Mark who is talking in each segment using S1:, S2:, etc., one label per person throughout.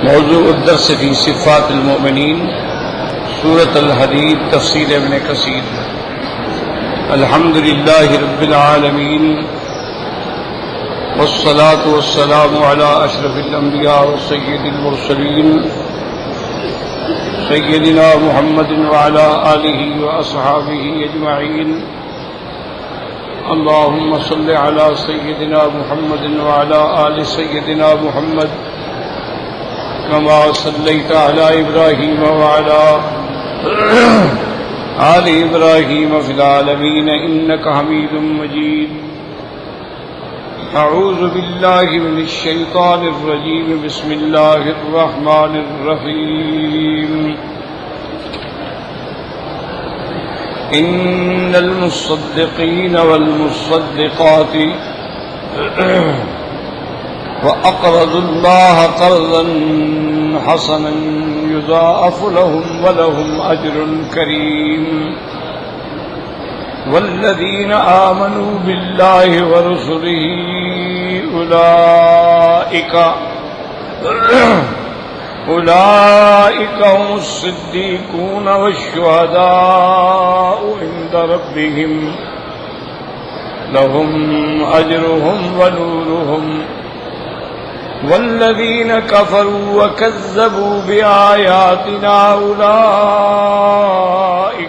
S1: موضوع الدرس في صفات المؤمنين سورة الحديد تفسير ابن كثير. الحمد لله رب العالمين والصلاة والسلام على أشرف الأنبياء وسيد المرسلين سيدنا محمد وعلى آله وأصحابه أجمعين. اللهم صل على سيدنا محمد وعلى آل سيدنا محمد كما صليت على إبراهيم وعلى آل إبراهيم في العالمين إنك حميد مجيد. أعوذ بالله من الشيطان الرجيم. بسم الله الرحمن الرحيم. إن المصدقين والمصدقات وأقرضوا الله قرضا حسنا يضاعف لهم ولهم أجر كريم. والذين آمنوا بالله ورسله أولئك هم الصديقون والشهداء عند ربهم لهم أجرهم ونورهم. والذين كفروا وكذبوا بآياتنا أولئك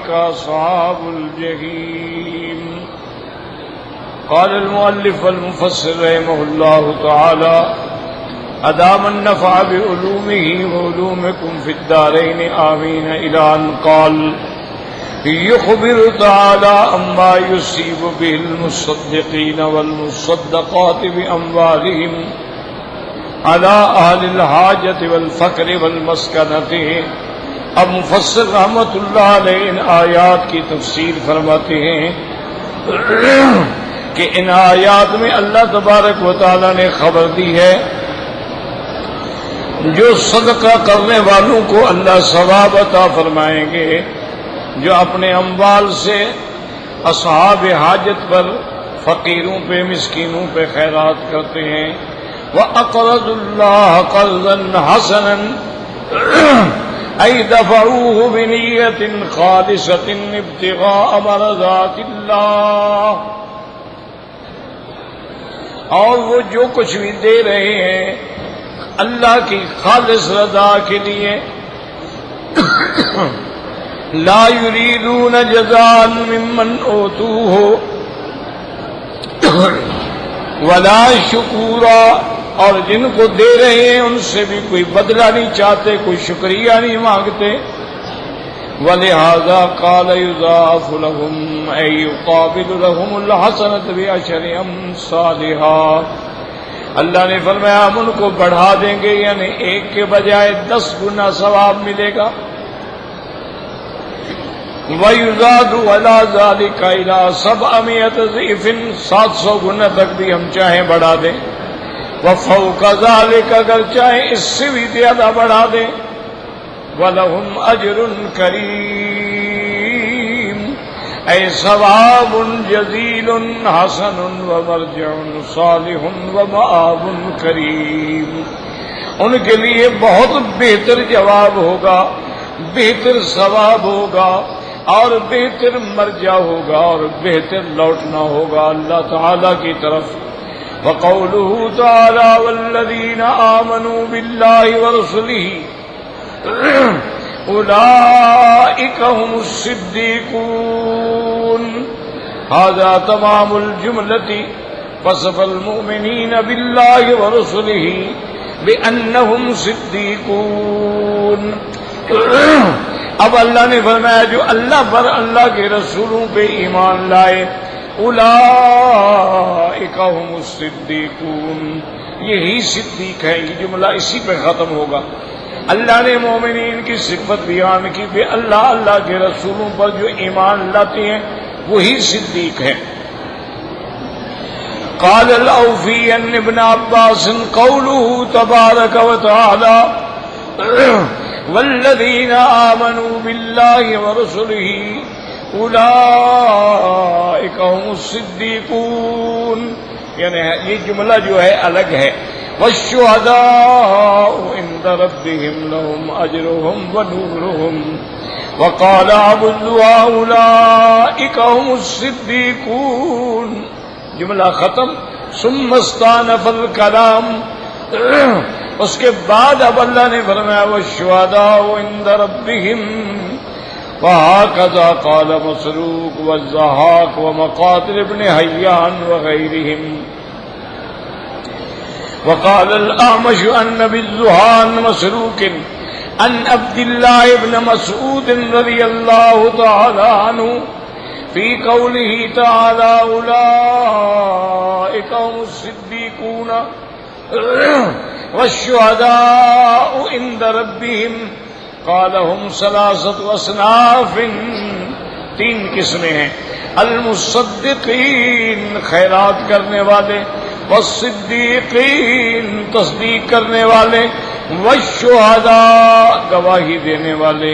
S1: أصحاب الجحيم. قال المؤلف والمفسر رحمه الله تعالى أدام النفع بعلومه وعلومكم في الدارين آمين إلى أن قال يخبر تعالى عما يصيب به المصدقين والمصدقات بأموالهم على أهل الحاجة والفقر والمسكنة. اب مفسر رحمت اللہ علیہ ان آیات کی تفسیر فرماتے ہیں کہ ان آیات میں اللہ تبارک و تعالی نے خبر دی ہے جو صدقہ کرنے والوں کو اللہ ثواب عطا فرمائیں گے، جو اپنے اموال سے اصحاب حاجت پر، فقیروں پہ، مسکینوں پہ خیرات کرتے ہیں. وَأَقْرَضُوا اللَّهَ قَرْضًا حَسَنًا أَيْ دَفَعُوهُ بِنِيَّةٍ خَالِصَةٍ ابْتِغَاءَ مَرْضَاتِ اللَّهِ. اور وہ جو کچھ بھی دے رہے ہیں اللہ کی خالص رضا کے لیے. لا يريدون جزاء ممن اوتوه ولا شکورا، اور جن کو دے رہے ہیں ان سے بھی کوئی بدلہ نہیں چاہتے، کوئی شکریہ نہیں مانگتے. وَلِهَذَا قَالَ يُضَاعَفُ لَهُمْ أَيْ يُقَابِلُ لَهُمُ الْحَسَنَةَ بِعَشْرِ أَمْثَالِهَا. اللہ نے فرمایا ہم ان کو بڑھا دیں گے، یعنی ایک کے بجائے 10 گنا ثواب ملے گا. وَيُزَادُ عَلَى ذَلِكَ إِلَى 700 ضِعْفٍ، 700 گنا تک بھی ہم چاہیں بڑھا دیں. وَفَوْقَ ذَلِكَ، اگر چاہیں اس سے بھی زیادہ بڑھا دیں. وَلَهُمْ أَجْرٌ كَرِيمٌ، اے ثواب جزیل حسن ومرجع صالح ومآب کریم. ان کے لیے بہت بہتر جواب ہوگا، بہتر ثواب ہوگا، اور بہتر مرجع ہوگا، اور بہتر لوٹنا ہوگا اللہ تعالی کی طرف. وقوله تعالی والذین آمنوا باللہ ورسلہ اولئک هم الصدیقون. هذا تمام الجملة. وصف المؤمنین باللہ ورسلہ بأنهم صدیقون. اب اللہ نے فرمایا جو اللہ پر، اللہ کے رسولوں پہ ایمان لائے، اولئک هم الصدیقون، یہی صدیق ہے. یہ جملہ اسی پہ ختم ہوگا. اللہ نے مومنین کی صفت بیان کی کہ اللہ کے رسولوں پر جو ایمان لاتے ہیں وہی صدیق ہے. قال الأوفي عن ابن عباس قوله تبارك وتعالى والذین آمنوا باللہ ورسلہ اولئک هم الصدیقون، یعنی یہ جملہ جو ہے الگ ہے. والشهداء عند ربهم لهم أجرهم ونورهم وقال عبدوا أولئك هم الصديقون. جملہ ختم. ثم استانف الکلام. اس کے بعد اب اللہ نے فرمایا والشهداء عند ربهم. وهكذا قال مسروق والضحاك ومقاتل ابن حيان وغيرهم. وقال الأعمش عن أبي الزهان مسروق عن عبد الله بن مسعود رضي الله تعالى عنه في قوله تعالى أولئك هم الصديقون والشهداء عند ربهم. قال هم ثلاثة أصناف. 3 قسمیں ہیں. المصدقین خیرات کرنے والے، والصدیقین تصدیق کرنے والے، والشہداء گواہی دینے والے.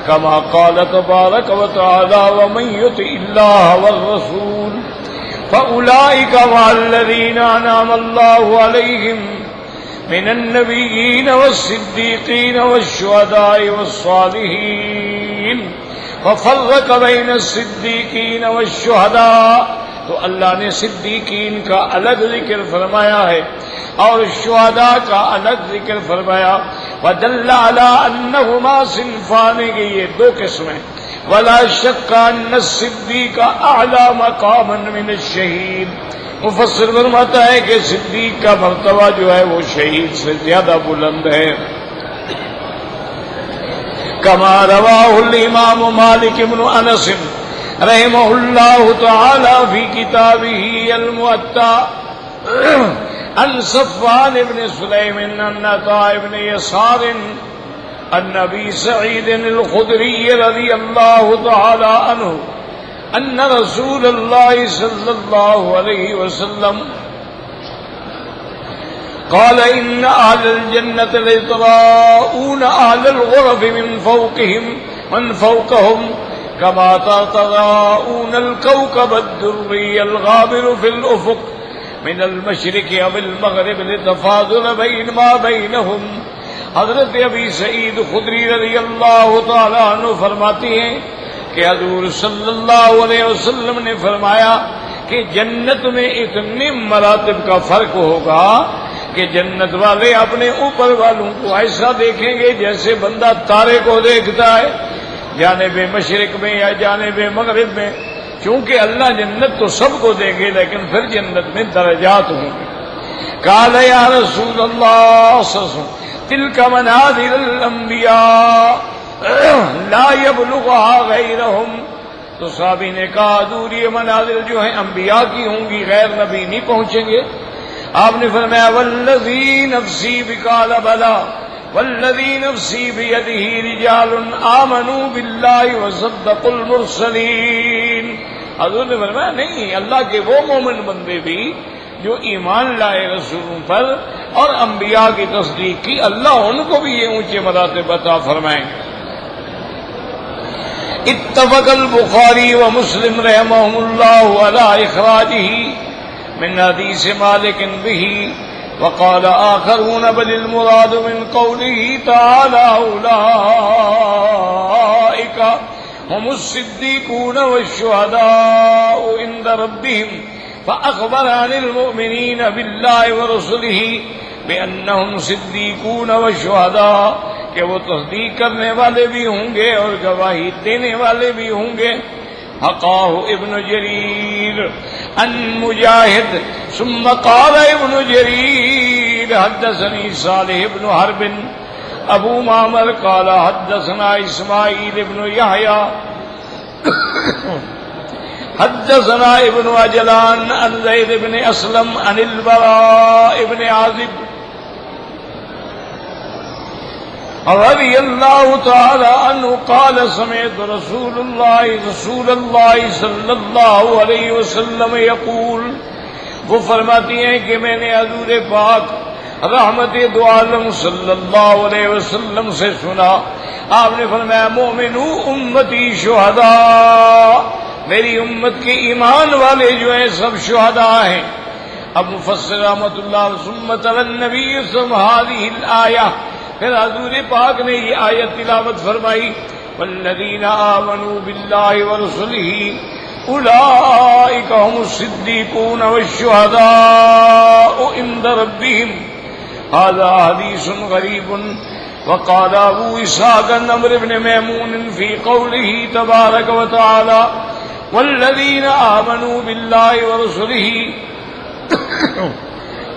S1: کما قال تبارک و تعالی ومن یطع اللہ والرسول فأولئک مع الذین انعم اللہ علیہم من النبیین والصدیقین والشہداء والصالحین. ففرق بین الصدیقین والشہداء. تو اللہ نے صدیقین کا الگ ذکر فرمایا ہے اور شہداء کا الگ ذکر فرمایا. وَدَلَّ عَلَىٰ أَنَّهُمَا صِنْفَانِ. یہ 2 قسمیں. وَلَا شَكَّ أَنَّ الصِّدِّيقَ أَعْلَىٰ مَقَامًا مِنَ الشَّهِيدِ. مفسر فرماتا ہے کہ صدیق کا مرتبہ جو ہے وہ شہید سے زیادہ بلند ہے. كما رواه الإمام مالك بن أنس رحمه الله تعالى في كتابه الموطأ عن صفوان بن سليم عن عطاء بن يسار عن أبي سعيد الخدري رضي الله تعالى عنه أن رسول الله صلى الله عليه وسلم قال إن أهل الجنة ليتراءون أهل الغرف من فوقهم كما تتراءون الكوكب الدري الغابر في الأفق من المشرق أو المغرب لتفاضل بين ما بينهم. حضرت ابی سعید خدری رضی اللہ تعالی عنہ فرماتی ہیں کہ حضور صلی اللہ علیہ وسلم نے فرمایا کہ جنت میں اتنے مراتب کا فرق ہوگا کہ جنت والے اپنے اوپر والوں کو ایسا دیکھیں گے جیسے بندہ تارے کو دیکھتا ہے جانب مشرق میں یا جانب مغرب میں. چونکہ اللہ جنت تو سب کو دیں گے لیکن پھر جنت میں درجات ہوں گے. قال یا رسول اللہ تلک منازل الانبیاء لا یبلغها غیرہم. تو صحابی نے کہا حضور یہ منازل جو ہیں انبیاء کی ہوں گی، غیر نبی نہیں پہنچیں گے. آپ نے فرمایا والذی نفسی بقال بلا والذی نفسی بیدہ رجال آمنوا باللہ وصدقوا المرسلین. حضور نے فرمایا نہیں، اللہ کے وہ مومن بندے بھی جو ایمان لائے رسولوں پر اور انبیاء کی تصدیق کی، اللہ ان کو بھی یہ اونچے مراتب عطا فرمائیں. اتفق البخاری ومسلم رحمهم اللہ علی اخراجہ من حدیث مالک به. وقال آخرون بل المراد من قوله تعالى أولئك هم الصديقون والشهداء عند ربهم. فأخبر عن المؤمنين بالله ورسله بأنهم صديقون والشهداء کہ وہ تصدیق کرنے والے بھی ہوں گے اور گواہی دینے والے بھی ہوں گے. حقاه ابن جرير عن مجاهد ثم قال ابن جرير حدثني صالح بن حرب ابو معمر قال حدثنا اسماعيل بن يحيى حدثنا ابن عجلان عن زيد بن اسلم عن البراء بن عازب رضی اللہ تعالی عنہ قال سمعت رسول اللہ صلی اللہ علیہ وسلم یقول. وہ فرماتی ہیں کہ میں نے حضور پاک رحمت دو عالم صلی اللہ علیہ وسلم سے سنا. آپ نے فرمایا مومنو امتی شہداء، میری امت کے ایمان والے جو ہیں سب شہداء ہیں. اب مفسر رحمۃ اللہ ثم تلا النبی ثم هذه الآیہ، پھر حضور پاک نے یہ آیت تلاوت فرمائی، والذین آمنوا باللہ ورسلہ اولئک هم الصدیقون والشہداء عند ربهم، هذا حدیث غریب۔ وقال ابو اسحاق عن عمرو بن میمون في قوله تبارك وتعالى والذين آمنوا بالله ورسله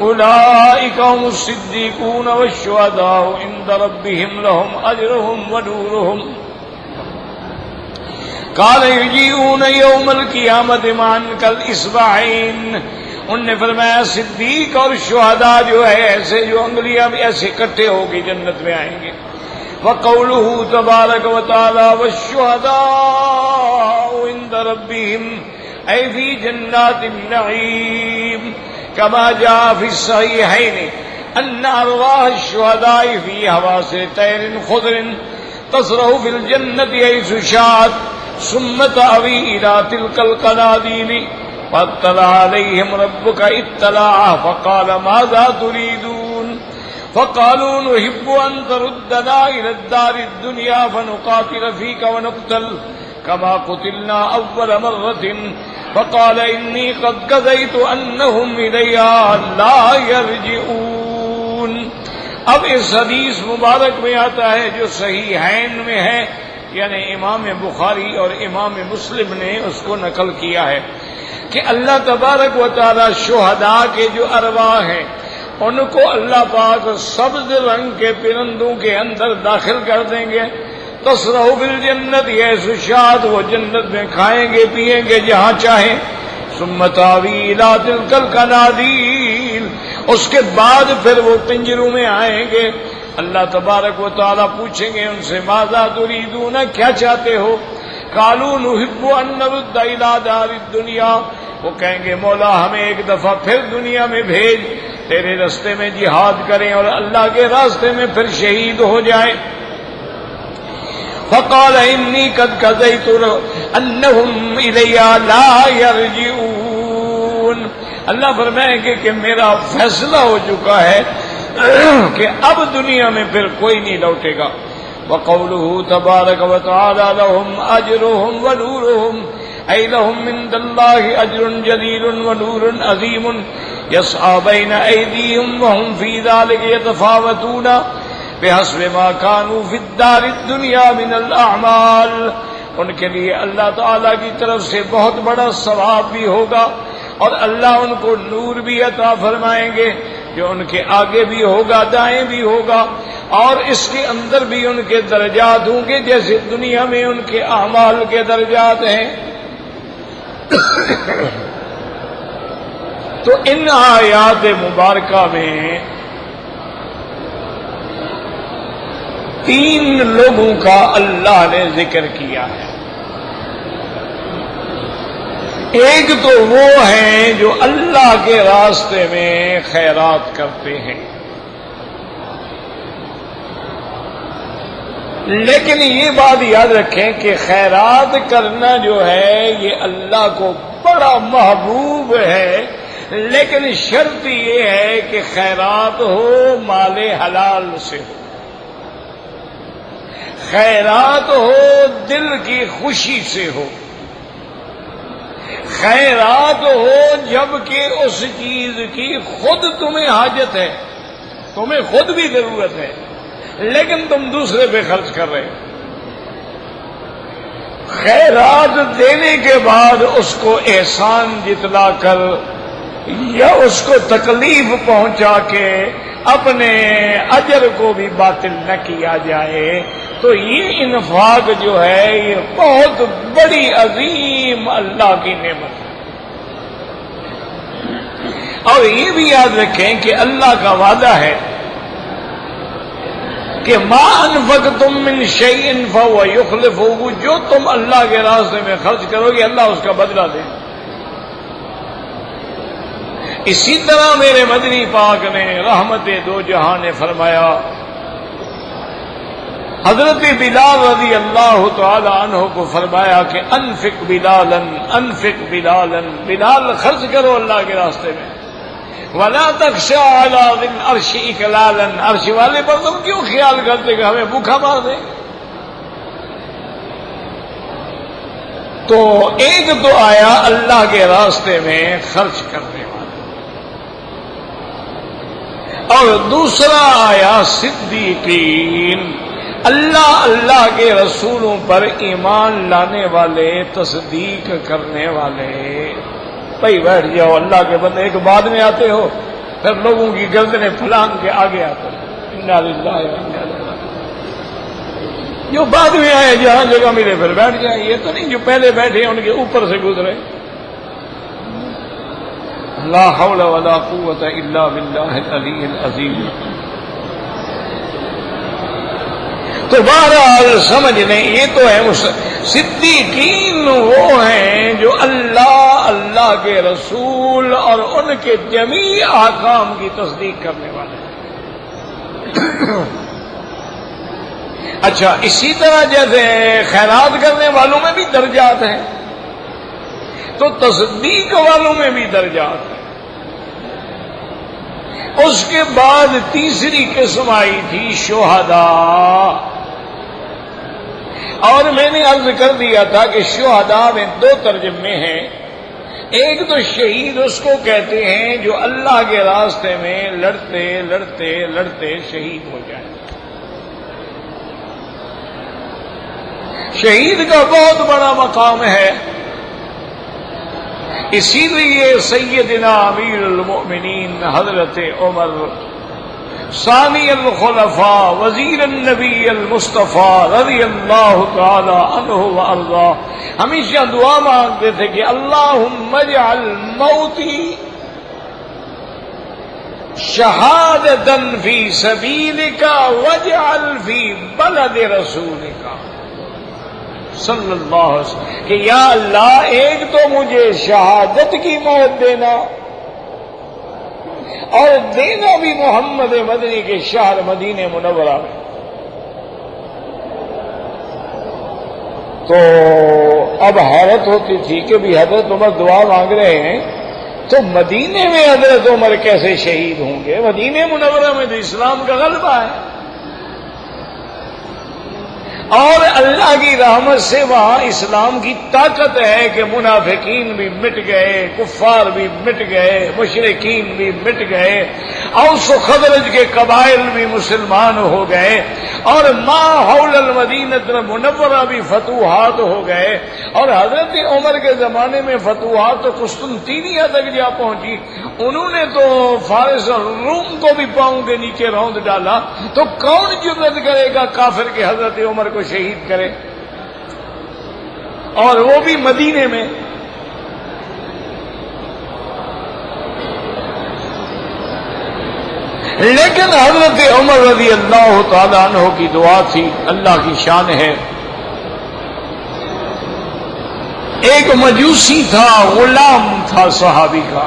S1: أولئك هم الصديقون والشهداء عند ربهم لهم أجرهم ونورهم قال يجيئون يوم القيامة معا كالإصبعين۔ ان نے فرمایا صدیق اور شہداء جو ہے ایسے جو انگلیاں بھی ایسے اکٹھے ہو کے جنت میں آئیں گے۔ وقوله تبارک وتعالی والشہداء عند ربهم أي في جنات النعيم كما جاء في الصحيحين أن أرواح الشهداء في هواسر طير خضر تصرخ في الجنة حيث شاءت ثم تأوي إلى تلك القناديل فاطلع عليهم ربك اطلاعا فقال ماذا تريدون فقالوا نحب أن تردنا إلى الدار الدنيا فنقاتل فيك ونقتل كما قتلنا أول مرة فقال إني قد قضيت أنهم إليها لا يرجعون۔ اب اس حدیث مبارک میں آتا ہے جو صحیحین میں ہے، یعنی امام بخاری اور امام مسلم نے اس کو نقل کیا ہے کہ اللہ تبارک و تعالی شہداء کے جو ارواح ہیں ان کو اللہ پاک سبز رنگ کے پرندوں کے اندر داخل کر دیں گے۔ تصرح بالجنت حیث شاءت، وہ جنت میں کھائیں گے پیئیں گے جہاں چاہیں۔ ثم تاوی الی تلک القنادیل، اس کے بعد پھر وہ پنجروں میں آئیں گے۔ اللہ تبارک و تعالیٰ پوچھیں گے ان سے ماذا تریدون، کیا چاہتے ہو؟ قالوا نحب ان نرد الی دار الدنیا، وہ کہیں گے مولا ہمیں ایک دفعہ پھر دنیا میں بھیج، تیرے راستے میں جہاد کریں اور اللہ کے راستے میں پھر شہید ہو جائیں۔ فقال انی قد قضیت انہم الی لا یرجعون، اللہ فرمائیں گے کہ میرا فیصلہ ہو چکا ہے کہ اب دنیا میں پھر کوئی نہیں لوٹے گا۔ وقوله تبارک وتعالی لهم اجرهم ونورهم اي لهم عند الله اجر جليل ونور عظيم يسعى بين ايديهم وهم في ذلك يتفاوتون بحسب ما كانوا في الدار الدنيا من الاعمال۔ ان کے لیے اللہ تعالی کی طرف سے بہت بڑا ثواب بھی ہوگا اور اللہ ان کو نور بھی عطا فرمائیں گے جو ان کے آگے بھی ہوگا دائیں بھی ہوگا، اور اس کے اندر بھی ان کے درجات ہوں گے جیسے دنیا میں ان کے اعمال کے درجات ہیں۔ تو ان آیات مبارکہ میں 3 لوگوں کا اللہ نے ذکر کیا ہے۔ ایک تو وہ ہیں جو اللہ کے راستے میں خیرات کرتے ہیں، لیکن یہ بات یاد رکھیں کہ خیرات کرنا جو ہے یہ اللہ کو بڑا محبوب ہے، لیکن شرط یہ ہے کہ خیرات ہو مال حلال سے ہو، خیرات ہو دل کی خوشی سے ہو، خیرات ہو جبکہ اس چیز کی خود تمہیں حاجت ہے، تمہیں خود بھی ضرورت ہے لیکن تم دوسرے پہ خرچ کر رہے ہو۔ خیرات دینے کے بعد اس کو احسان جتلا کر یا اس کو تکلیف پہنچا کے اپنے اجر کو بھی باطل نہ کیا جائے، تو یہ انفاق جو ہے یہ بہت بڑی عظیم اللہ کی نعمت ہے۔ اور یہ بھی یاد رکھیں کہ اللہ کا وعدہ ہے کہ ما انفقتم من شیء فهو یخلفہ، جو تم اللہ کے راستے میں خرچ کرو گے اللہ اس کا بدلہ دے۔ اسی طرح میرے مدنی پاک نے رحمت دو جہاں نے فرمایا، حضرت بلال رضی اللہ تعالی عنہ کو فرمایا کہ انفق بلالا انفق بلالا، بلال خرچ کرو اللہ کے راستے میں۔ وَلَا تَخْشَىٰ عَلَىٰ ذِي الْعَرْشِ إِكْلَالًا، عرش والے پر تم کیوں خیال کرتے کہ ہمیں بھوکا مار دیں؟ تو ایک تو آیا اللہ کے راستے میں خرچ کرنے والا، اور دوسرا آیا صدیقین، اللہ کے رسولوں پر ایمان لانے والے، تصدیق کرنے والے۔ بھائی بیٹھ جاؤ، اللہ کے بندے، ایک بعد میں آتے ہو، پھر لوگوں کی گردنیں پھلانگ کے آگے آتے ہو۔ انا للہ و انا الیہ راجعون۔ جو بعد میں آئے جہاں جگہ ملے پھر بیٹھ جائیں، یہ تو نہیں جو پہلے بیٹھے ان کے اوپر سے گزرے۔ لا حول ولا قوت الا باللہ العلی العظیم۔ تو بہرحال سمجھ لیں، یہ تو ہے صدیقین، وہ ہیں جو اللہ کے رسول اور ان کے جمیع احکام کی تصدیق کرنے والے ہیں۔ اچھا، اسی طرح جیسے خیرات کرنے والوں میں بھی درجات ہیں، تو تصدیق والوں میں بھی درجات ہیں۔ اس کے بعد تیسری قسم آئی تھی شہداء، اور میں نے عرض کر دیا تھا کہ شہداء میں دو ترجمے ہیں۔ ایک تو شہید اس کو کہتے ہیں جو اللہ کے راستے میں لڑتے لڑتے لڑتے شہید ہو جائے۔ شہید کا بہت بڑا مقام ہے، اسی لیے سیدنا امیر المؤمنین حضرت عمر ثانی الخلفاء وزیر النبی المصطفیٰ رضی اللہ تعالی عنہ وارضاہ ہمیشہ دعا مانگتے تھے کہ اللہم اجعل موتی شہادتا فی سبیلک واجعل فی بلد رسولک صلی اللہ علیہ وسلم، کہ یا اللہ ایک تو مجھے شہادت کی موت دینا، اور دینا بھی محمد مدنی کے شہر مدینہ منورہ میں۔ تو اب حیرت ہوتی تھی کہ بھی حضرت عمر دعا مانگ رہے ہیں تو مدینے میں حضرت عمر کیسے شہید ہوں گے؟ مدینہ منورہ میں تو اسلام کا غلبہ ہے، اور اللہ کی رحمت سے وہاں اسلام کی طاقت ہے کہ منافقین بھی مٹ گئے، کفار بھی مٹ گئے، مشرکین بھی مٹ گئے، اوس و خزرج کے قبائل بھی مسلمان ہو گئے، اور ما حول المدینہ منورہ بھی فتوحات ہو گئے۔ اور حضرت عمر کے زمانے میں فتوحات تو قسطنطینیہ تک جا پہنچی، انہوں نے تو فارس اور روم کو بھی پاؤں کے نیچے روند ڈالا۔ تو کون جرأت کرے گا کافر کے حضرت عمر کو شہید کرے، اور وہ بھی مدینے میں؟ لیکن حضرت عمر رضی اللہ تعالیٰ عنہ کی دعا تھی، اللہ کی شان ہے۔ ایک مجوسی تھا، غلام تھا صحابی کا،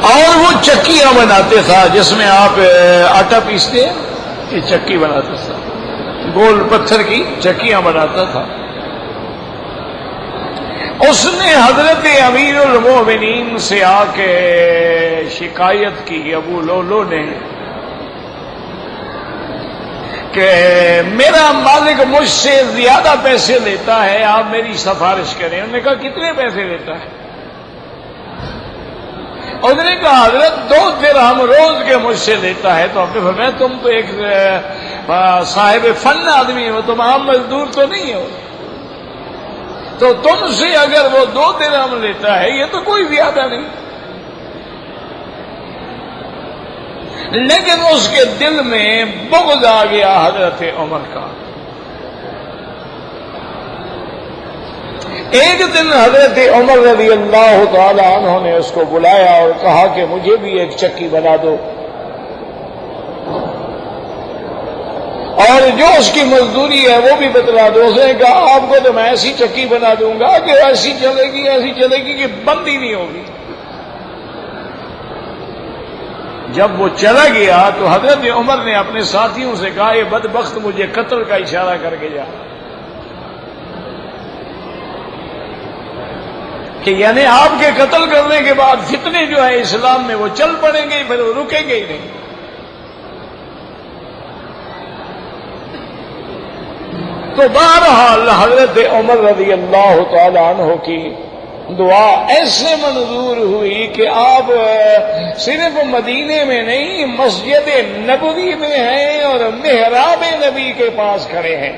S1: اور وہ چکیاں بناتے تھا جس میں آپ آٹا پیستے ہیں، یہ چکی بناتا تھا، گول پتھر کی چکیاں بناتا تھا۔ اس نے حضرت امیر المومنین سے آ کے شکایت کی، ابو لولو نے، کہ میرا مالک مجھ سے زیادہ پیسے لیتا ہے، آپ میری سفارش کریں۔ انہوں نے کہا کتنے پیسے لیتا ہے؟ انہوں نے کہا حضرت 2 درہم روز کے مجھ سے لیتا ہے۔ تو آپ نے فرمایا تم تو ایک صاحب فن آدمی ہو، تم عام مزدور تو نہیں ہو، تو تم سے اگر وہ 2 درہم لیتا ہے یہ تو کوئی زیادہ نہیں۔ لیکن اس کے دل میں بغض آ گیا حضرت عمر کا۔ ایک دن حضرت عمر رضی اللہ تعالی عنہ نے اس کو بلایا اور کہا کہ مجھے بھی ایک چکی بنا دو، اور جو اس کی مزدوری ہے وہ بھی بتلا دو۔ اس نے کہا آپ کو تو میں ایسی چکی بنا دوں گا کہ ایسی چلے گی کہ بند ہی نہیں ہوگی۔ جب وہ چلا گیا تو حضرت عمر نے اپنے ساتھیوں سے کہا یہ بدبخت مجھے قتل کا اشارہ کر کے جا۔ کہ یعنی آپ کے قتل کرنے کے بعد فتنے جو ہے اسلام میں وہ چل پڑیں گے، پھر وہ رکیں گے ہی نہیں۔ تو بہرحال حضرت عمر رضی اللہ تعالی عنہ کی دعا ایسے منظور ہوئی کہ آپ صرف مدینے میں نہیں، مسجد نبوی میں ہیں اور محراب نبی کے پاس کھڑے ہیں،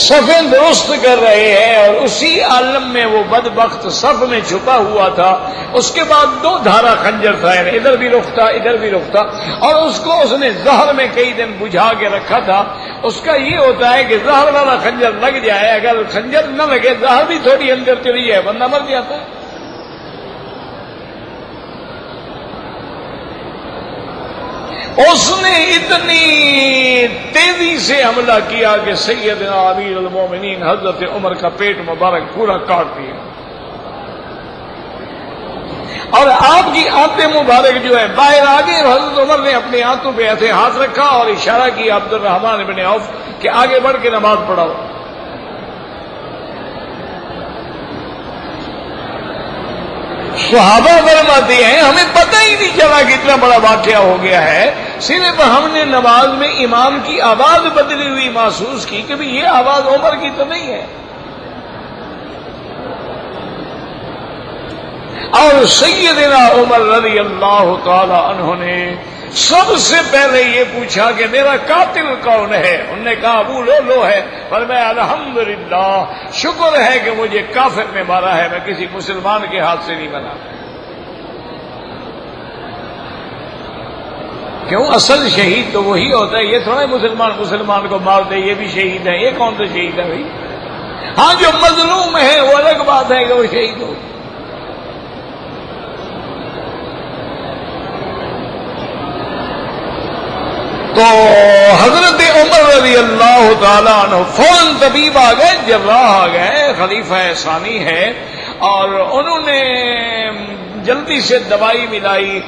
S1: صفیں درست کر رہے ہیں، اور اسی عالم میں وہ بدبخت صف میں چھپا ہوا تھا۔ اس کے بعد 2 دھارا خنجر تھا، یعنی ادھر بھی رکتا ادھر بھی رکتا، اور اس کو اس نے زہر میں کئی دن بجھا کے رکھا تھا۔ اس کا یہ ہوتا ہے کہ زہر والا خنجر لگ جائے، اگر خنجر نہ لگے زہر بھی تھوڑی اندر چلی جائے بندہ مر جاتا ہے۔ اس نے اتنی تیزی سے حملہ کیا کہ سیدنا امیر المومنین حضرت عمر کا پیٹ مبارک پورا کاٹ دیا، اور آپ کی آنتیں مبارک جو ہے باہر آ گئی۔ حضرت عمر نے اپنے آنتوں پہ ایسے ہاتھ رکھا اور اشارہ کیا عبد الرحمن بن عوف کہ آگے بڑھ کے نماز پڑھاؤ۔ صحابہ فرماتے ہیں ہمیں پتہ ہی نہیں چلا کہ اتنا بڑا واقعہ ہو گیا ہے، صرف ہم نے نماز میں امام کی آواز بدلی ہوئی محسوس کی کہ یہ آواز عمر کی تو نہیں ہے۔ اور سیدنا عمر رضی اللہ تعالی عنہ نے سب سے پہلے یہ پوچھا کہ میرا قاتل کون ہے؟ انہوں نے کہا ابو لولو ہے۔ فرمایا الحمدللہ، شکر ہے کہ مجھے کافر نے مارا ہے، میں کسی مسلمان کے ہاتھ سے نہیں بنا۔ کیوں؟ اصل شہید تو وہی ہوتا ہے، یہ تھوڑا مسلمان کو مار دے یہ بھی شہید ہے۔ یہ کون سا شہید ہے بھائی؟ ہاں جو مظلوم ہے وہ الگ بات ہے کہ وہ شہید ہو۔ تو حضرت عمر رضی اللہ تعالیٰ عنہ فوراً طبیب آ گئے، جراح آ گئے، خلیفہ ثانی ہے، اور انہوں نے جلدی سے دوائی ملائی،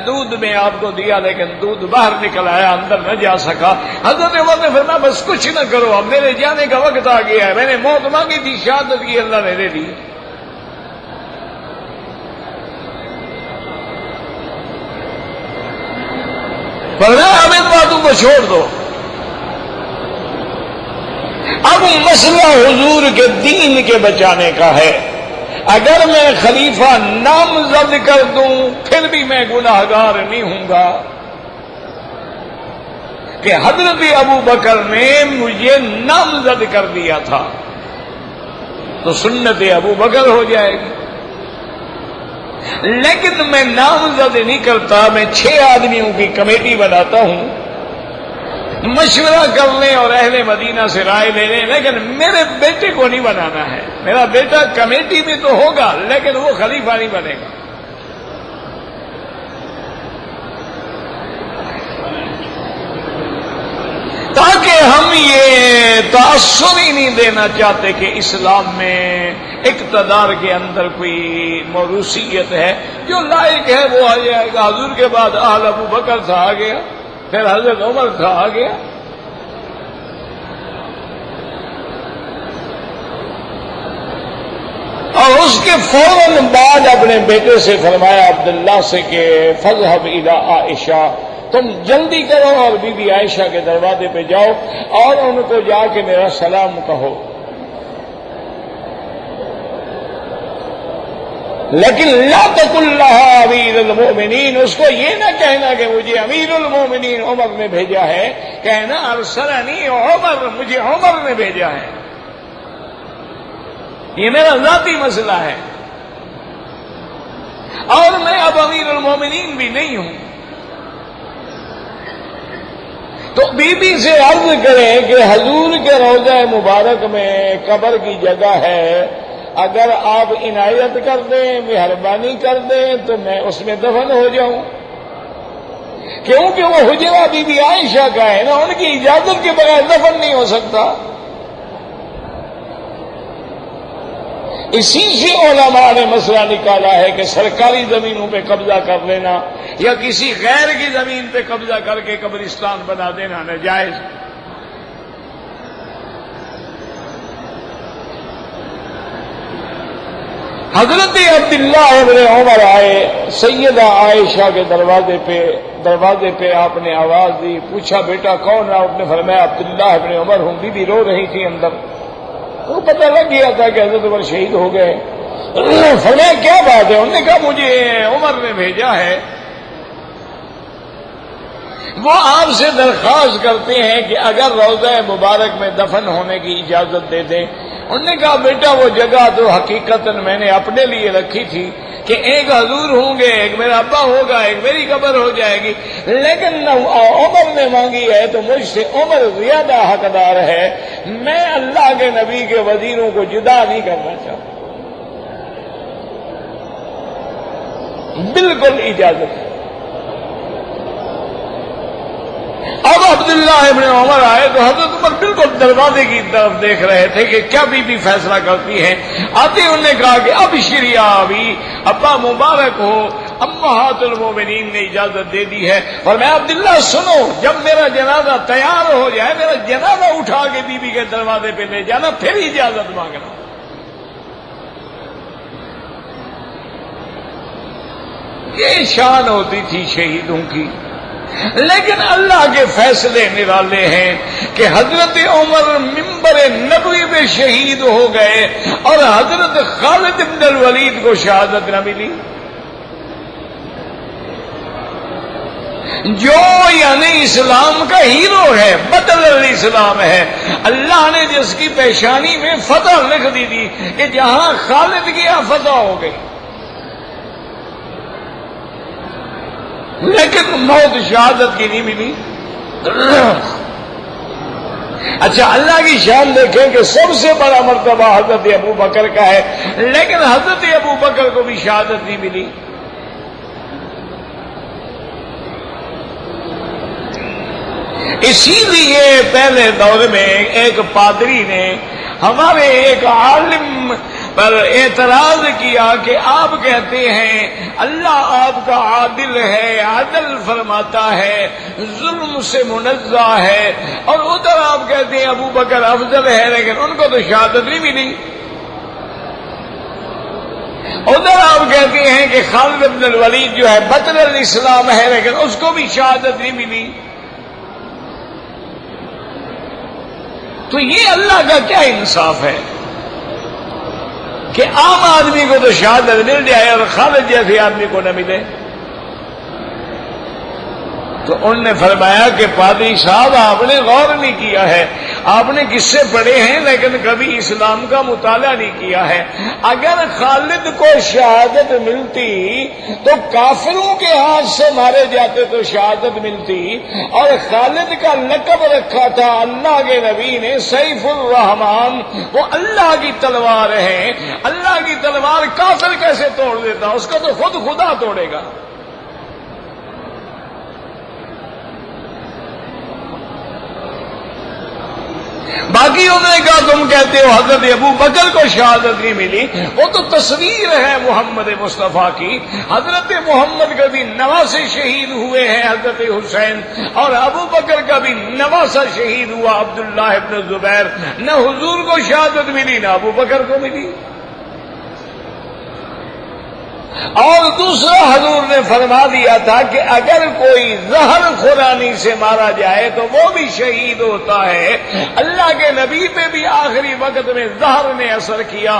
S1: دودھ میں آپ کو دیا، لیکن دودھ باہر نکل آیا، اندر نہ جا سکا۔ حضرت عمر نے فرمایا بس کچھ نہ کرو، اب میرے جانے کا وقت آ گیا ہے، میں نے موت مانگی تھی، شہادت کی اللہ نے دے دی۔ اب ان باتوں کو چھوڑ دو، اب مسئلہ حضور کے دین کے بچانے کا ہے۔ اگر میں خلیفہ نامزد کر دوں پھر بھی میں گناہگار نہیں ہوں گا کہ حضرت ابو بکر نے مجھے نامزد کر دیا تھا، تو سنت ابو بکر ہو جائے گی۔ لیکن میں نامزد نہیں کرتا، میں 6 آدمیوں کی کمیٹی بناتا ہوں، مشورہ کرنے اور اہل مدینہ سے رائے لینے، لیکن میرے بیٹے کو نہیں بنانا ہے۔ میرا بیٹا کمیٹی میں تو ہوگا لیکن وہ خلیفہ نہیں بنے گا۔ تاکہ ہم یہ تاثر ہی نہیں دینا چاہتے کہ اسلام میں اقتدار کے اندر کوئی موروثیت ہے، جو لائق ہے وہ آ جائے گا۔ حضور کے بعد آل ابو بکر تھا، آ گیا، پھر حضرت عمر تھا، آ گیا۔ اور اس کے فوراً بعد اپنے بیٹے سے فرمایا عبداللہ سے کہ فاذهب الی عائشہ، تم جلدی کرو اور بی بی عائشہ کے دروازے پہ جاؤ اور ان کو جا کے میرا سلام کہو، لیکن لا تقل لها امیر المؤمنین، اس کو یہ نہ کہنا کہ مجھے امیر المؤمنین عمر نے بھیجا ہے، کہنا ارسلنی عمر، مجھے عمر نے بھیجا ہے، یہ میرا ذاتی مسئلہ ہے، اور میں اب امیر المؤمنین بھی نہیں ہوں۔ تو بی بی سے عرض کریں کہ حضور کے روضہ مبارک میں قبر کی جگہ ہے، اگر آپ عنایت کر دیں، مہربانی کر دیں تو میں اس میں دفن ہو جاؤں، کیونکہ وہ حجرہ بی بی عائشہ کا ہے نا، ان کی اجازت کے بغیر دفن نہیں ہو سکتا۔ اسی سے علماء نے مسئلہ نکالا ہے کہ سرکاری زمینوں پہ قبضہ کر لینا یا کسی غیر کی زمین پہ قبضہ کر کے قبرستان بنا دینا ناجائز۔ حضرت عبداللہ ابن عمر آئے، سیدہ عائشہ کے دروازے پہ آپ نے آواز دی، پوچھا بیٹا کون ہے؟ آپ نے فرمایا عبداللہ ابن عمر ہوں۔ بی بی رو رہی تھی اندر، تو پتہ لگ گیا تھا کہ حضرت عمر شہید ہو گئے۔ فرمایا کیا بات ہے؟ انہوں نے کہا مجھے عمر نے بھیجا ہے، وہ آپ سے درخواست کرتے ہیں کہ اگر روضہ مبارک میں دفن ہونے کی اجازت دے دیں۔ انہوں نے کہا بیٹا وہ جگہ تو حقیقتاً میں نے اپنے لیے رکھی تھی کہ ایک حضور ہوں گے، ایک میرا ابا ہوگا، ایک میری قبر ہو جائے گی، لیکن عمر نے مانگی ہے تو مجھ سے عمر زیادہ حقدار ہے، میں اللہ کے نبی کے وزیروں کو جدا نہیں کرنا چاہتا، بالکل اجازت ہے۔ اب عبداللہ ابن عمر آئے تو حضرت عمر بالکل دروازے کی طرف دیکھ رہے تھے کہ کیا بی بی فیصلہ کرتی ہے۔ آتے انہوں نے کہا کہ اب شریعہ ابھی ابا مبارک ہو، امہات المومنین نے اجازت دے دی ہے۔ اور میں عبداللہ سنو، جب میرا جنازہ تیار ہو جائے میرا جنازہ اٹھا کے بی بی کے دروازے پہ لے جانا، پھر اجازت مانگنا۔ یہ شان ہوتی تھی شہیدوں کی، لیکن اللہ کے فیصلے نرالے ہیں کہ حضرت عمر ممبر نبوی میں شہید ہو گئے اور حضرت خالد بن الولید کو شہادت نہ ملی، جو یعنی اسلام کا ہیرو ہے، بدل الاسلام ہے۔ اللہ نے جس کی پیشانی میں فتح لکھ دی تھی کہ جہاں خالد گیا فتح ہو گئی، لیکن موت شہادت کی نہیں ملی۔ اچھا اللہ کی شان دیکھیں کہ سب سے بڑا مرتبہ حضرت ابو بکر کا ہے، لیکن حضرت ابو بکر کو بھی شہادت نہیں ملی۔ اسی لیے پہلے دور میں ایک پادری نے ہمارے ایک عالم پر اعتراض کیا کہ آپ کہتے ہیں اللہ آپ کا عادل ہے، عدل فرماتا ہے، ظلم سے منزہ ہے، اور ادھر آپ کہتے ہیں ابو بکر افضل ہے، لیکن ان کو تو شہادت نہیں ملی۔ ادھر آپ کہتے ہیں کہ خالد بن الولید جو ہے بدر الاسلام ہے، لیکن اس کو بھی شہادت نہیں ملی۔ تو یہ اللہ کا کیا انصاف ہے کہ عام آدمی کو تو شہادت مل جائے اور خالد جیسے آدمی کو نہ ملے؟ تو انہوں نے فرمایا کہ پادری صاحب آپ نے غور نہیں کیا ہے، آپ نے قصے پڑھے ہیں لیکن کبھی اسلام کا مطالعہ نہیں کیا ہے۔ اگر خالد کو شہادت ملتی تو کافروں کے ہاتھ سے مارے جاتے تو شہادت ملتی، اور خالد کا لقب رکھا تھا اللہ کے نبی نے سیف الرحمان، وہ اللہ کی تلوار ہے۔ اللہ کی تلوار کافر کیسے توڑ دیتا؟ اس کو تو خود خدا توڑے گا۔ باقی انہوں نے کہا تم کہتے ہو حضرت ابو بکر کو شہادت نہیں ملی، وہ تو تصویر ہے محمد مصطفیٰ کی۔ حضرت محمد کا بھی نواسے شہید ہوئے ہیں حضرت حسین، اور ابو بکر کا بھی نواسا شہید ہوا عبداللہ ابن زبیر۔ نہ حضور کو شہادت ملی نہ ابو بکر کو ملی۔ اور دوسرا حضور نے فرما دیا تھا کہ اگر کوئی زہر خورانی سے مارا جائے تو وہ بھی شہید ہوتا ہے۔ اللہ کے نبی پہ بھی آخری وقت میں زہر نے اثر کیا۔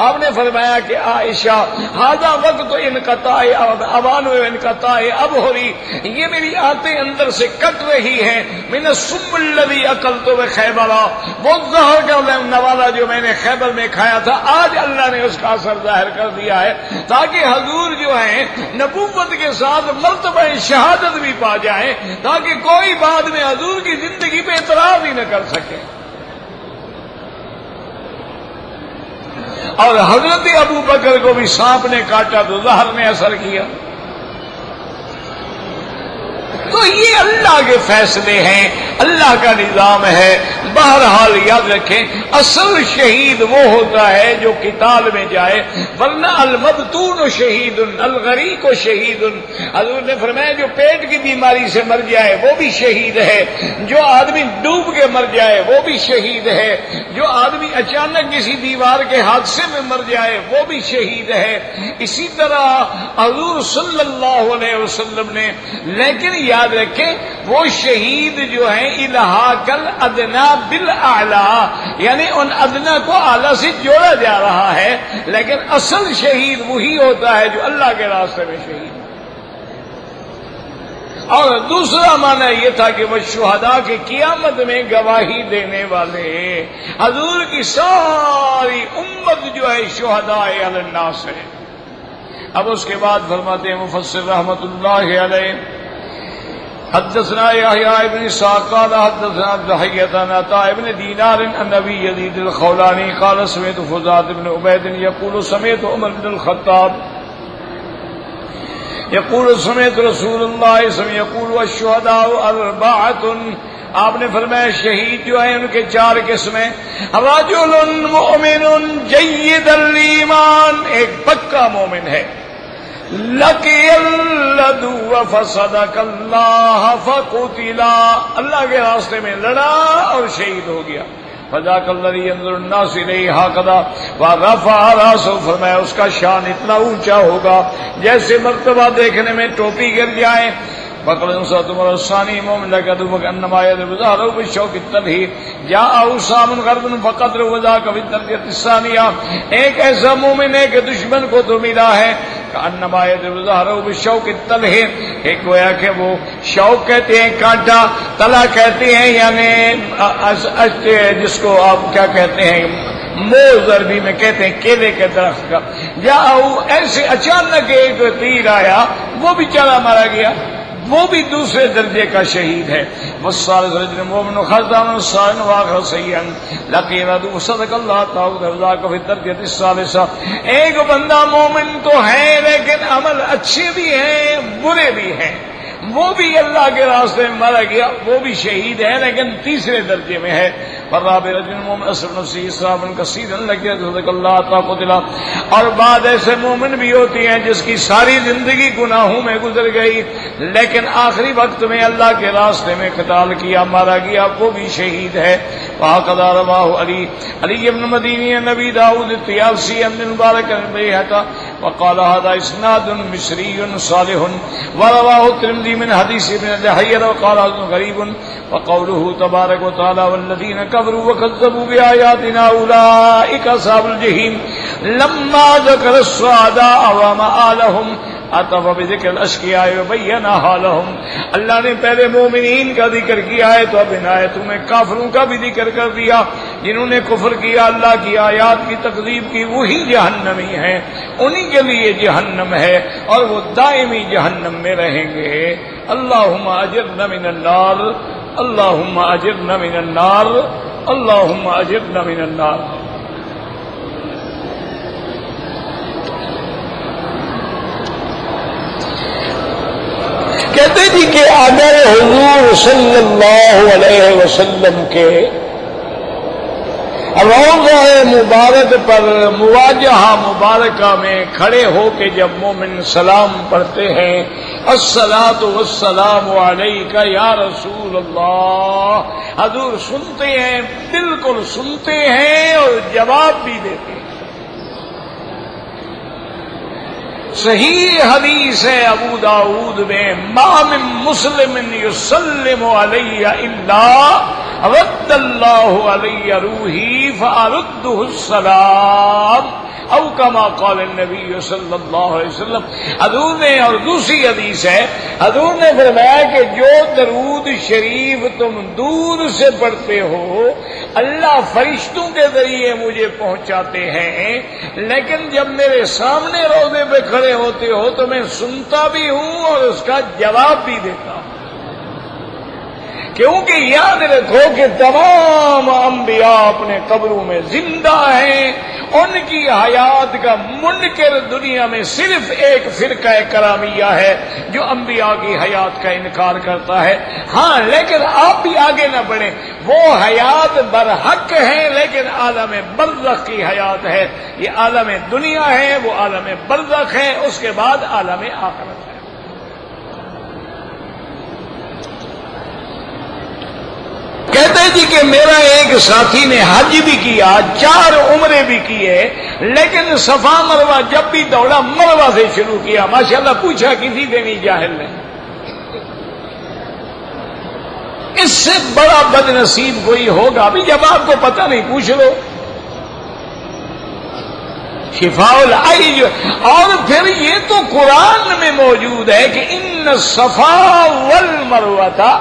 S1: آپ نے فرمایا کہ عائشہ ہذا وقت انقطاع اوان انقطاع ابہری، یہ میری آنتیں اندر سے کٹ رہی ہیں، من السم الذی اکلت بخیبر، وہ زہر کا نوالا جو میں نے خیبر میں کھایا تھا آج اللہ نے اس کا اثر ظاہر کر دیا ہے، تاکہ حضور جو ہیں نبوت کے ساتھ مرتبہ شہادت بھی پا جائیں، تاکہ کوئی بعد میں حضور کی زندگی پہ اعتراض ہی نہ کر سکے۔ اور حضرت ابو بکر کو بھی سانپ نے کاٹا تو زہر نے اثر کیا۔ تو یہ اللہ کے فیصلے ہیں، اللہ کا نظام ہے۔ بہرحال یاد رکھیں اصل شہید وہ ہوتا ہے جو قتال میں جائے، ورنہ المبتون شہید، الغریق شہید۔ حضور نے فرمایا جو پیٹ کی بیماری سے مر جائے وہ بھی شہید ہے، جو آدمی ڈوب کے مر جائے وہ بھی شہید ہے، جو آدمی اچانک کسی دیوار کے حادثے میں مر جائے وہ بھی شہید ہے۔ اسی طرح حضور صلی اللہ علیہ وسلم نے، لیکن یاد رکھیں وہ شہید جو ہیں الحاق الادنا بالاعلی، یعنی ان ادنا کو اعلی سے جوڑا جا رہا ہے، لیکن اصل شہید وہی ہوتا ہے جو اللہ کے راستے میں شہید۔ اور دوسرا معنی یہ تھا کہ وہ شہداء کی قیامت میں گواہی دینے والے، حضور کی ساری امت جو ہے شہداء علی الناس ہے۔ اب اس کے بعد فرماتے ہیں مفسر رحمت اللہ علیہ حدثنا یحییٰ بن اسحاق قال حدثنا عبد الحی عن عطاء بن دینار عن ابی یزید الخولانی قال سمعت فضالة بن عبید یقول سمعت عمر بن الخطاب یقول سمعت رسول اللہ صلی اللہ علیہ وسلم یقول الشہداء اربعۃ، آپ نے فرمایا شہید جو ہیں ان کے چار قسمیں، رجل مؤمن جید الایمان، ایک پکا مومن ہے، لقی العدو فصدق اللہ فقتل، اللہ کے راستے میں لڑا اور شہید ہو گیا، فذاک الذی ينظر الناس الیہ ہکذا ورفع راسہ، فرمایا اس کا شان اتنا اونچا ہوگا جیسے مرتبہ دیکھنے میں ٹوپی گر جائے۔ فقال ساتمر الثانی مومن لقد انما يضرب ظهره بالشوك التلهي جاء سام غرب فقدر وذاك في الدرجه الثانيه، ایک ایسا مومن ہے کہ دشمن کو تو ملا ہے انما يضرب ظهره بالشوك التلهي، ایک گویا کہ وہ شوک کہتے ہیں کانٹا، تلا کہتے ہیں یعنی جس کو آپ کیا کہتے ہیں موز عربی میں کہتے ہیں کیلے کے درخت کا، جاؤ ایسے اچانک ایک تیر آیا وہ بیچارہ مارا گیا، وہ بھی دوسرے درجے کا شہید ہے۔ والثالث رجل مؤمن خزان صائن واخر سیئا لقی العدو صدق اللہ تعالی وذاک فی الدرجۃ الثالثہ، ایک بندہ مومن تو ہے لیکن عمل اچھے بھی ہیں برے بھی ہیں، وہ بھی اللہ کے راستے میں مارا گیا، وہ بھی شہید ہے لیکن تیسرے درجے میں ہے۔ فرابع رجل مومن اسر نفسی اسرافا کثیرا لقی صدق اللہ تعالی قتل، اور بعد ایسے مومن بھی ہوتی ہیں جس کی ساری زندگی گناہوں میں گزر گئی لیکن آخری وقت میں اللہ کے راستے میں قتال کیا مارا گیا، وہ بھی شہید ہے۔ وهكذا رواه علی بن مدینی نبی داؤد الطیالسی عن مبارک البیہقی وقال هذا اسناد مصری صالح، ورواه الترمذی من حدیث ابن لحیہ وقال غریب، وقوله تبارک وتعالى والذین كفروا وكذبوا بآیاتنا اولئک اصحاب الجحیم لما ذکر الشہداء ومآلهم عطف بذکر الاشقیاء وبین حالهم، اللہ نے پہلے مومنین کا ذکر کیا ہے تو اب ان آیتوں میں کافروں کا بھی ذکر کر دیا، جنہوں نے کفر کیا اللہ کی آیات کی تکذیب کی وہی جہنمی ہیں، انہی کے لیے جہنم ہے اور وہ دائمی جہنم میں رہیں گے۔ اللہم اجرنا من النار، اللہم اجرنا من النار، اللہم اجرنا من النار۔ کہتے جی کہ اگر حضور صلی اللہ علیہ وسلم کے روضہ مبارک پر مواجہہ مبارکہ میں کھڑے ہو کے جب مومن سلام پڑھتے ہیں الصلاۃ والسلام علیک یا رسول اللہ، حضور سنتے ہیں، بالکل سنتے ہیں اور جواب بھی دیتے ہیں۔ صحیح حدیث ہے ابو داؤد میں ما من مسلم یسلم علی الا رد اللہ علی روحی فارده السلام او کما قال النبی صلی اللہ علیہ وسلم۔ حضور نے، اور دوسری حدیث ہے حضور نے فرمایا کہ جو درود شریف تم دور سے پڑھتے ہو اللہ فرشتوں کے ذریعے مجھے پہنچاتے ہیں، لیکن جب میرے سامنے روضے پہ کھڑے ہوتے ہو تو میں سنتا بھی ہوں اور اس کا جواب بھی دیتا ہوں، کیونکہ یاد رکھو کہ تمام انبیاء اپنے قبروں میں زندہ ہیں ان کی حیات کا منکر دنیا میں صرف ایک فرقہ کرامیہ ہے جو انبیاء کی حیات کا انکار کرتا ہے. ہاں لیکن آپ بھی آگے نہ بڑھیں، وہ حیات برحق ہیں لیکن عالم برزخ کی حیات ہے. یہ عالم دنیا ہے، وہ عالم برزخ ہے، اس کے بعد عالم آخرت ہے. کہتے ہیں جی کہ میرا ایک ساتھی نے حج بھی کیا، 4 عمرے بھی کیے، لیکن صفا مروہ جب بھی دوڑا مروہ سے شروع کیا. ماشاءاللہ پوچھا کسی دینی جاہل نے، اس سے بڑا بد نصیب کوئی ہوگا بھی؟ جب آپ کو پتہ نہیں پوچھ لو. شفاء العی. اور پھر یہ تو قرآن میں موجود ہے کہ ان الصفا والمروہ،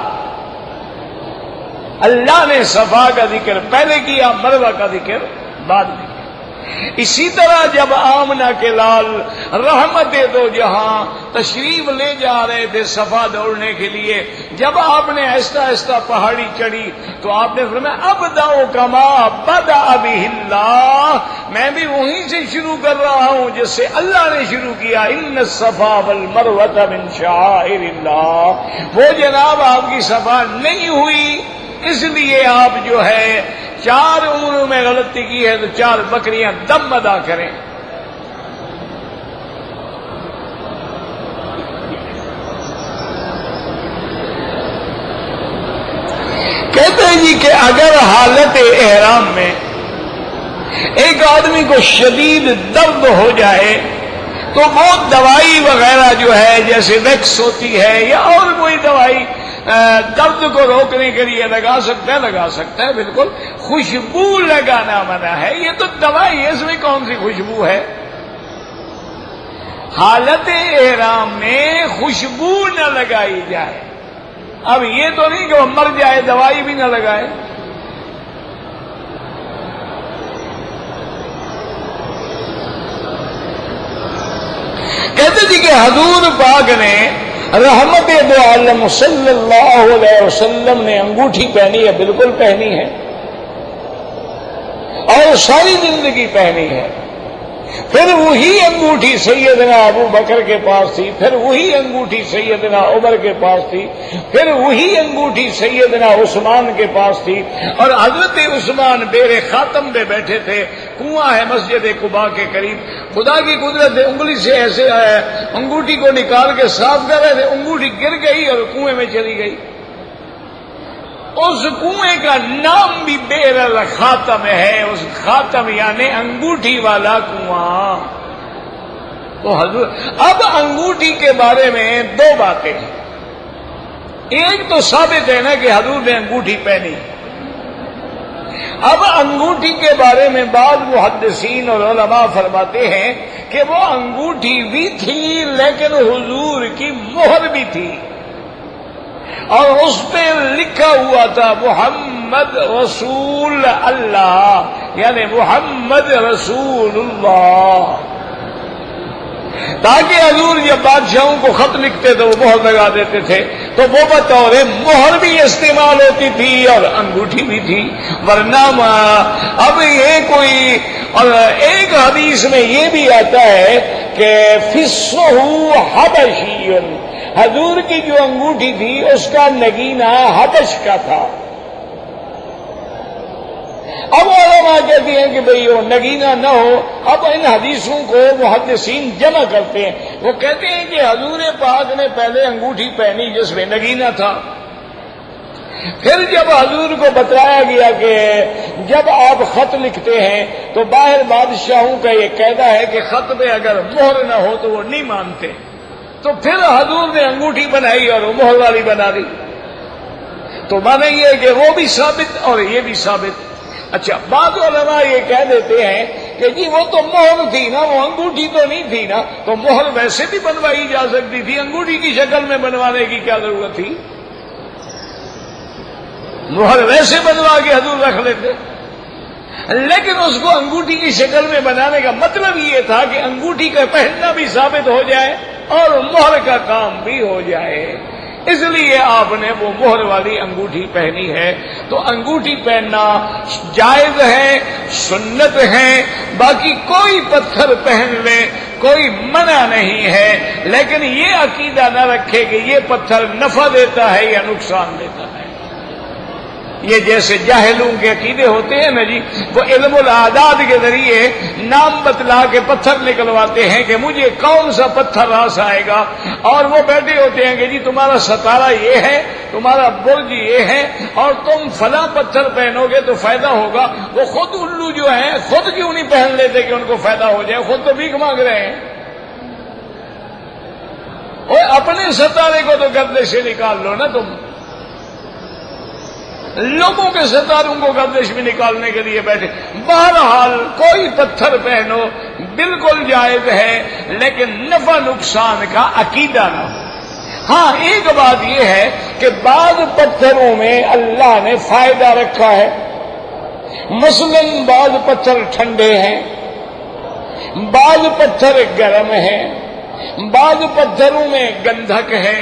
S1: اللہ نے صفا کا ذکر پہلے کیا، مروہ کا ذکر بعد میں کیا. اسی طرح جب آمنہ کے لال رحمت دو جہاں تشریف لے جا رہے تھے صفا دوڑنے کے لیے، جب آپ نے آہستہ آہستہ پہاڑی چڑھی تو آپ نے فرمایا ابدأ کما بدأ بہ اللہ، میں بھی وہیں سے شروع کر رہا ہوں جس سے اللہ نے شروع کیا. ان الصفا والمروہ من شعائر اللہ. وہ جناب آپ کی صفا نہیں ہوئی، اس لیے آپ جو ہے 4 عمروں میں غلطی کی ہے تو 4 بکریاں دم ادا کریں. کہتے ہیں جی کہ اگر حالت احرام میں ایک آدمی کو شدید درد ہو جائے تو وہ دوائی وغیرہ جو ہے جیسے ویکس ہوتی ہے یا اور کوئی دوائی درد کو روکنے کے لیے لگا سکتا ہے بالکل. خوشبو لگانا منع ہے، یہ تو دوائی ہے، اس میں کون سی خوشبو ہے؟ حالت احرام میں خوشبو نہ لگائی جائے. اب یہ تو نہیں کہ وہ مر جائے دوائی بھی نہ لگائے. کہتے تھے کہ حضور پاک نے رحمت دو عالم صلی اللہ علیہ وسلم نے انگوٹھی پہنی ہے، بالکل پہنی ہے، اور ساری زندگی پہنی ہے. پھر وہی انگوٹھی سیدنا ابو بکر کے پاس تھی، پھر وہی انگوٹھی سیدنا عمر کے پاس تھی، پھر وہی انگوٹھی سیدنا عثمان کے پاس تھی. اور حضرت عثمان بیر خاتم پہ بیٹھے تھے، کنواں ہے مسجد قباء کے قریب. خدا کی قدرت انگلی سے ایسے انگوٹھی کو نکال کے صاف کر رہے تھے، انگوٹھی گر گئی اور کنویں میں چلی گئی. اس کنویں کا نام بھی بیر الخاتم ہے، اس خاتم یعنی انگوٹھی والا کنواں. تو حضور اب انگوٹھی کے بارے میں 2 باتیں ہیں. ایک تو ثابت ہے نا کہ حضور نے انگوٹھی پہنی. اب انگوٹھی کے بارے میں بعض محدثین اور علماء فرماتے ہیں کہ وہ انگوٹھی بھی تھی لیکن حضور کی مہر بھی تھی، اور اس پہ لکھا ہوا تھا محمد رسول اللہ، یعنی محمد رسول اللہ. تاکہ حضور جب بادشاہوں کو خط لکھتے تو وہ مہر لگا دیتے تھے، تو وہ بطور مہر بھی استعمال ہوتی تھی اور انگوٹھی بھی تھی. ورنہ اب یہ کوئی، اور ایک حدیث میں یہ بھی آتا ہے کہ فصہ حبشی، حضور کی جو انگوٹھی تھی اس کا نگینہ حبش کا تھا. اب علماء کہتے ہیں کہ بھئی وہ نگینہ نہ ہو. اب ان حدیثوں کو محدثین جمع کرتے ہیں. وہ کہتے ہیں کہ حضور پاک نے پہلے انگوٹھی پہنی جس میں نگینہ تھا، پھر جب حضور کو بتلایا گیا کہ جب آپ خط لکھتے ہیں تو باہر بادشاہوں کا یہ قاعدہ ہے کہ خط میں اگر مہر نہ ہو تو وہ نہیں مانتے، تو پھر حضور نے انگوٹھی بنائی اور وہ مہر والی بنا دی. تو مانا یہ ہے کہ وہ بھی ثابت اور یہ بھی ثابت. اچھا، بعض علماء یہ کہہ دیتے ہیں کہ جی وہ تو مہر تھی نا، وہ انگوٹھی تو نہیں تھی نا، تو مہر ویسے بھی بنوائی جا سکتی تھی، انگوٹھی کی شکل میں بنوانے کی کیا ضرورت تھی؟ مہر ویسے بنوا کے حضور رکھ لیتے. لیکن اس کو انگوٹھی کی شکل میں بنانے کا مطلب یہ تھا کہ انگوٹھی کا پہننا بھی ثابت ہو جائے اور مہر کا کام بھی ہو جائے. اس لیے آپ نے وہ مہر والی انگوٹھی پہنی ہے۔ تو انگوٹھی پہننا جائز ہے، سنت ہے، باقی کوئی پتھر پہن لے کوئی منع نہیں ہے، لیکن یہ عقیدہ نہ رکھے کہ یہ پتھر نفع دیتا ہے یا نقصان دیتا ہے۔ یہ جیسے جاہلوں کے عقیدے ہوتے ہیں نا جی، وہ علم الاعداد کے ذریعے نام بتلا کے پتھر نکلواتے ہیں کہ مجھے کون سا پتھر راس آئے گا، اور وہ بیٹھے ہوتے ہیں کہ جی تمہارا ستارہ یہ ہے، تمہارا برج یہ ہے، اور تم فلاں پتھر پہنو گے تو فائدہ ہوگا۔ وہ خود الو جو ہیں خود کیوں نہیں پہن لیتے کہ ان کو فائدہ ہو جائے؟ خود تو بھیک مانگ رہے ہیں۔ اور اپنے ستارے کو تو گردے سے نکال لو نا تم، لوگوں کے ستاروں کو گردش میں نکالنے کے لیے بیٹھے۔ بہرحال کوئی پتھر پہنو بالکل جائز ہے، لیکن نفع نقصان کا عقیدہ نہ ہو۔ ہاں ایک بات یہ ہے کہ بعض پتھروں میں اللہ نے فائدہ رکھا ہے، مثلاً بعض پتھر ٹھنڈے ہیں، بعض پتھر گرم ہیں، بعض پتھروں میں گندھک ہے،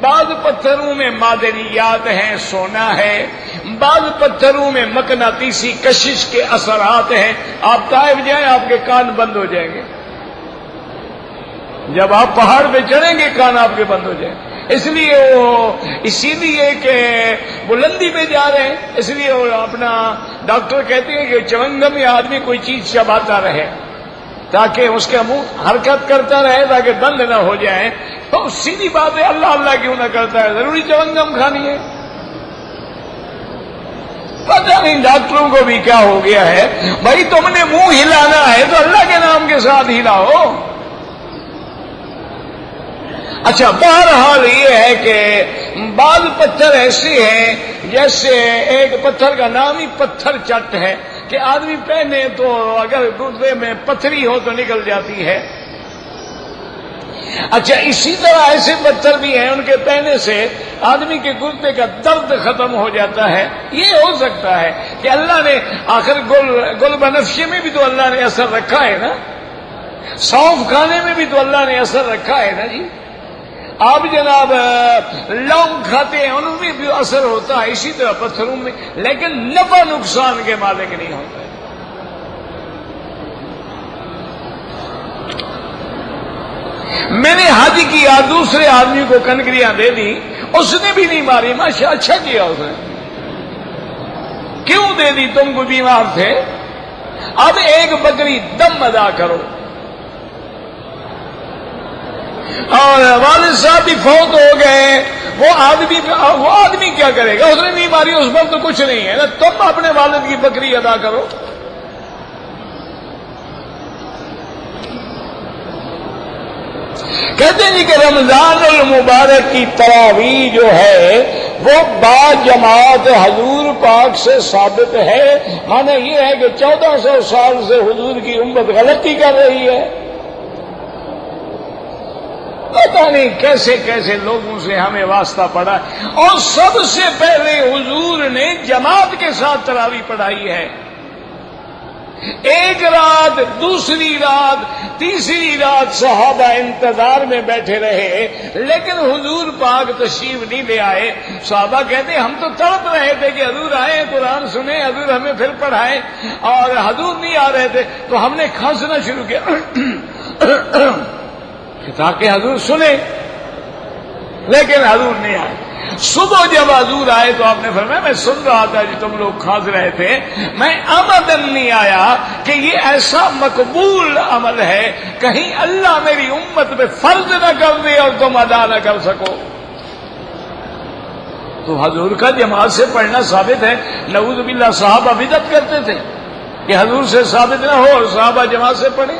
S1: بعض پتھروں میں معدنیات ہیں، سونا ہے، بعض پتھروں میں مقناطیسی کشش کے اثرات ہیں۔ آپ طائف جائیں آپ کے کان بند ہو جائیں گے، جب آپ پہاڑ پہ چڑھیں گے کان آپ کے بند ہو جائیں گے، اسی لیے کہ بلندی پہ جا رہے ہیں، اس لیے وہ اپنا ڈاکٹر کہتے ہیں کہ چونگم میں آدمی کوئی چیز چباتا رہے تاکہ اس کا منہ حرکت کرتا رہے تاکہ بند نہ ہو جائے۔ تو سیدھی بات ہے، اللہ اللہ کیوں نہ کرتا ہے؟ ضروری چونگم کھانی ہے؟ پتہ نہیں ڈاکٹروں کو بھی کیا ہو گیا ہے، بھائی تم نے منہ ہلانا ہے تو اللہ کے نام کے ساتھ ہلاؤ۔ اچھا بہرحال یہ ہے کہ بعض پتھر ایسے ہیں، جیسے ایک پتھر کا نام ہی پتھر چٹ ہے کہ آدمی پہنے تو اگر گردے میں پتھری ہو تو نکل جاتی ہے۔ اچھا اسی طرح ایسے پتھر بھی ہیں ان کے پہنے سے آدمی کے گردے کا درد ختم ہو جاتا ہے۔ یہ ہو سکتا ہے کہ اللہ نے آخر گل بنفشے میں بھی تو اللہ نے اثر رکھا ہے نا، سونف کھانے میں بھی تو اللہ نے اثر رکھا ہے نا جی، آپ جناب لونگ کھاتے ہیں ان میں بھی اثر ہوتا ہے، اسی طرح پتھروں میں، لیکن نفع نقصان کے مالک نہیں ہوتا ہے۔ میں نے حج کیا، دوسرے آدمی کو کنکریاں دے دی، اس نے بھی نہیں ماری، ماشاء اچھا کیا اس نے۔ کیوں دے دی؟ تم کو بیمار تھے، اب ایک بکری دم ادا کرو۔ اور والد صاحب بھی فوت ہو گئے، وہ آدمی کیا کرے گا؟ اس نے نہیں ماری، اس پر تو کچھ نہیں ہے نا، تم اپنے والد کی بکری ادا کرو۔ کہتے ہیں کہ رمضان المبارک کی تراویح جو ہے وہ با جماعت حضور پاک سے ثابت ہے، معنی یہ ہے کہ 1400 سال سے حضور کی امت غلطی کر رہی ہے۔ پتہ نہیں کیسے کیسے لوگوں سے ہمیں واسطہ پڑا ہے، اور سب سے پہلے حضور نے جماعت کے ساتھ تراویح پڑھائی ہے، ایک رات، دوسری رات، تیسری رات صحابہ انتظار میں بیٹھے رہے، لیکن حضور پاک تشریف نہیں لے آئے۔ صحابہ کہتے ہم تو تڑپ رہے تھے کہ حضور آئے، قرآن سنیں، حضور ہمیں پھر پڑھائیں، اور حضور نہیں آ رہے تھے تو ہم نے کھانسنا شروع کیا تاکہ حضور سنیں، لیکن حضور نہیں آئے۔ صبح جب حضور آئے تو آپ نے فرمایا میں سن رہا تھا جی تم لوگ کھانس رہے تھے، میں عمدن نہیں آیا کہ یہ ایسا مقبول عمل ہے کہیں اللہ میری امت پہ فرض نہ کر دے اور تم ادا نہ کر سکو۔ تو حضور کا جماعت سے پڑھنا ثابت ہے۔ نعوذ باللہ صحابہ بدعت کرتے تھے کہ حضور سے ثابت نہ ہو اور صحابہ جماعت سے پڑھے۔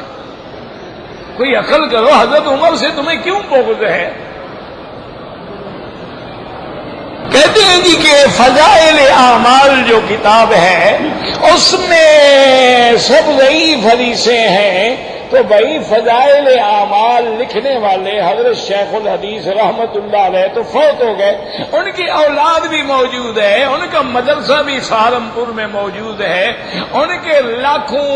S1: کوئی عقل کرو، حضرت عمر سے تمہیں کیوں بغض ہے؟ کہتے ہیں جی کہ فضائل اعمال جو کتاب ہے اس میں سب ضعیف حدیثیں ہیں، تو بھائی فضائل اعمال لکھنے والے حضرت شیخ الحدیث رحمت اللہ علیہ تو فوت ہو گئے، ان کی اولاد بھی موجود ہے، ان کا مدرسہ بھی سہارنپور میں موجود ہے، ان کے لاکھوں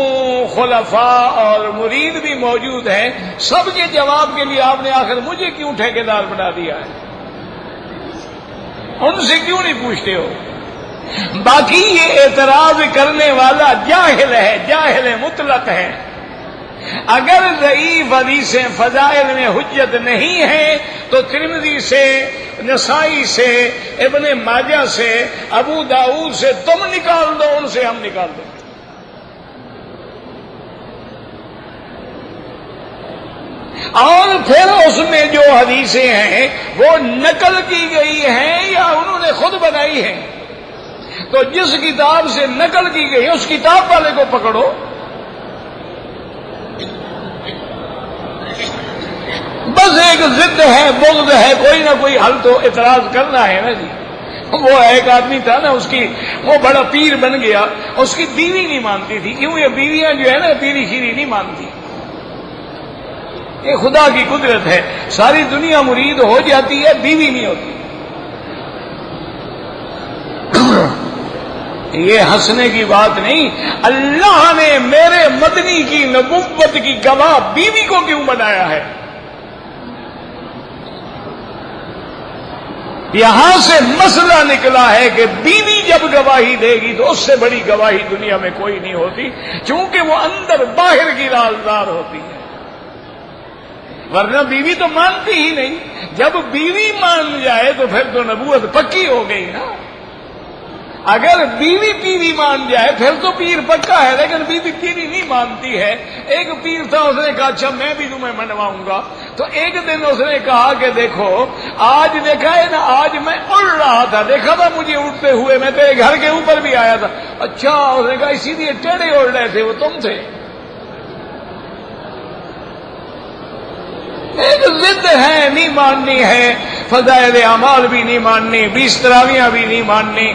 S1: خلفاء اور مرید بھی موجود ہیں، سب کے جواب کے لیے آپ نے آخر مجھے کیوں ٹھیکیدار بنا دیا ہے؟ ان سے کیوں نہیں پوچھتے ہو؟ باقی یہ اعتراض کرنے والا جاہل ہے، جاہل مطلق ہے۔ اگر ضعیف حدیثیں فضائل میں حجت نہیں ہیں تو ترمذی سے، نسائی سے، ابن ماجہ سے، ابو داؤد سے تم نکال دو، ان سے ہم نکال دیں۔ اور پھر اس میں جو حدیثیں ہیں وہ نقل کی گئی ہیں یا انہوں نے خود بنائی ہیں، تو جس کتاب سے نقل کی گئی اس کتاب والے کو پکڑو۔ بس ایک ضد ہے، بغض ہے، کوئی نہ کوئی حل تو اعتراض کرنا ہے نا جی۔ وہ ایک آدمی تھا نا، اس کی وہ بڑا پیر بن گیا، اس کی بیوی نہیں مانتی تھی، کیوں؟ یہ بیویاں جو ہے نا پیری شیری نہیں مانتی، یہ خدا کی قدرت ہے، ساری دنیا مرید ہو جاتی ہے، بیوی نہیں ہوتی۔ یہ ہنسنے کی بات نہیں، اللہ نے میرے مدنی کی نبوت کی گواہ بیوی کو کیوں بنایا ہے؟ یہاں سے مسئلہ نکلا ہے کہ بیوی جب گواہی دے گی تو اس سے بڑی گواہی دنیا میں کوئی نہیں ہوتی، چونکہ وہ اندر باہر کی رازدار ہوتی ہے، ورنہ بیوی تو مانتی ہی نہیں۔ جب بیوی مان جائے تو پھر تو نبوت پکی ہو گئی نا۔ اگر بیوی پیری مان جائے پھر تو پیر پکا ہے، لیکن بیوی پیری نہیں مانتی ہے۔ ایک پیر تھا، اس نے کہا اچھا میں بھی تمہیں منواؤں گا، تو ایک دن اس نے کہا کہ دیکھو آج دیکھا ہے نا، آج میں اڑ رہا تھا، دیکھا تھا مجھے اڑتے ہوئے، میں تیرے گھر کے اوپر بھی آیا تھا۔ اچھا، اس نے کہا اسی لیے ٹیڑے اڑ رہے تھے، وہ تم تھے۔ ایک ضد ہے، نہیں ماننی ہے، فضائل اعمال بھی نہیں ماننی، 20 تراویحاں بھی نہیں ماننی۔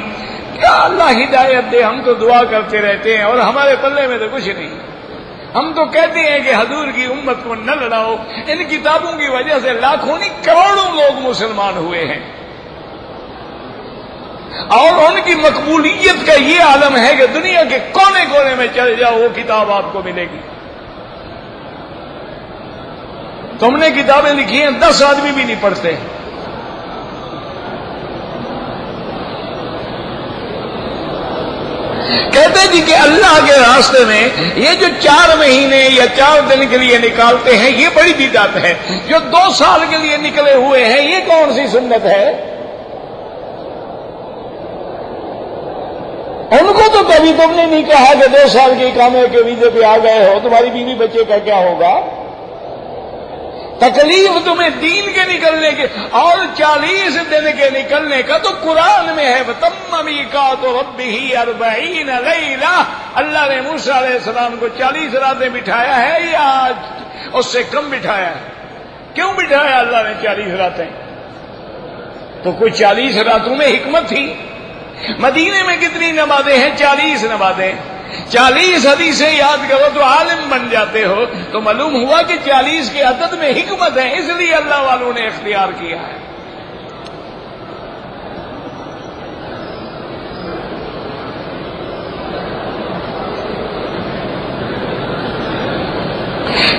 S1: کیا اللہ ہدایت دے، ہم تو دعا کرتے رہتے ہیں اور ہمارے پلے میں تو کچھ نہیں۔ ہم تو کہتے ہیں کہ حضور کی امت کو نہ لڑاؤ، ان کتابوں کی وجہ سے لاکھوں نہیں کروڑوں لوگ مسلمان ہوئے ہیں، اور ان کی مقبولیت کا یہ عالم ہے کہ دنیا کے کونے کونے میں چل جاؤ وہ کتاب آپ کو ملے گی۔ تم نے کتابیں لکھی ہیں، 10 آدمی بھی نہیں پڑھتے۔ کہتے جی کہ اللہ کے راستے میں یہ جو 4 مہینے یا 4 دن کے لیے نکالتے ہیں یہ بڑی بدعت ہے، جو 2 سال کے لیے نکلے ہوئے ہیں یہ کون سی سنت ہے؟ ان کو تو کبھی تم نے نہیں کہا کہ 2 سال کے اقامے کے ویزے پہ آ گئے ہو، تمہاری بیوی بچے کا کیا ہوگا؟ تکلیف تمہیں دین کے نکلنے کے اور 40 دن کے نکلنے کا تو قرآن میں ہے۔ وَتَمَّ مِيقَاتُ رَبِّهِ 40 لَيْلَةً، اللہ نے موسیٰ علیہ السلام کو 40 راتیں بٹھایا ہے یا اس سے کم بٹھایا ہے؟ کیوں بٹھایا اللہ نے 40 راتیں؟ تو کوئی 40 راتوں میں حکمت تھی۔ مدینے میں کتنی نمازیں ہیں؟ 40 نمازیں۔ 40 حدیثیں یاد کرو تو عالم بن جاتے ہو، تو معلوم ہوا کہ 40 کے عدد میں حکمت ہے، اس لیے اللہ والوں نے اختیار کیا ہے۔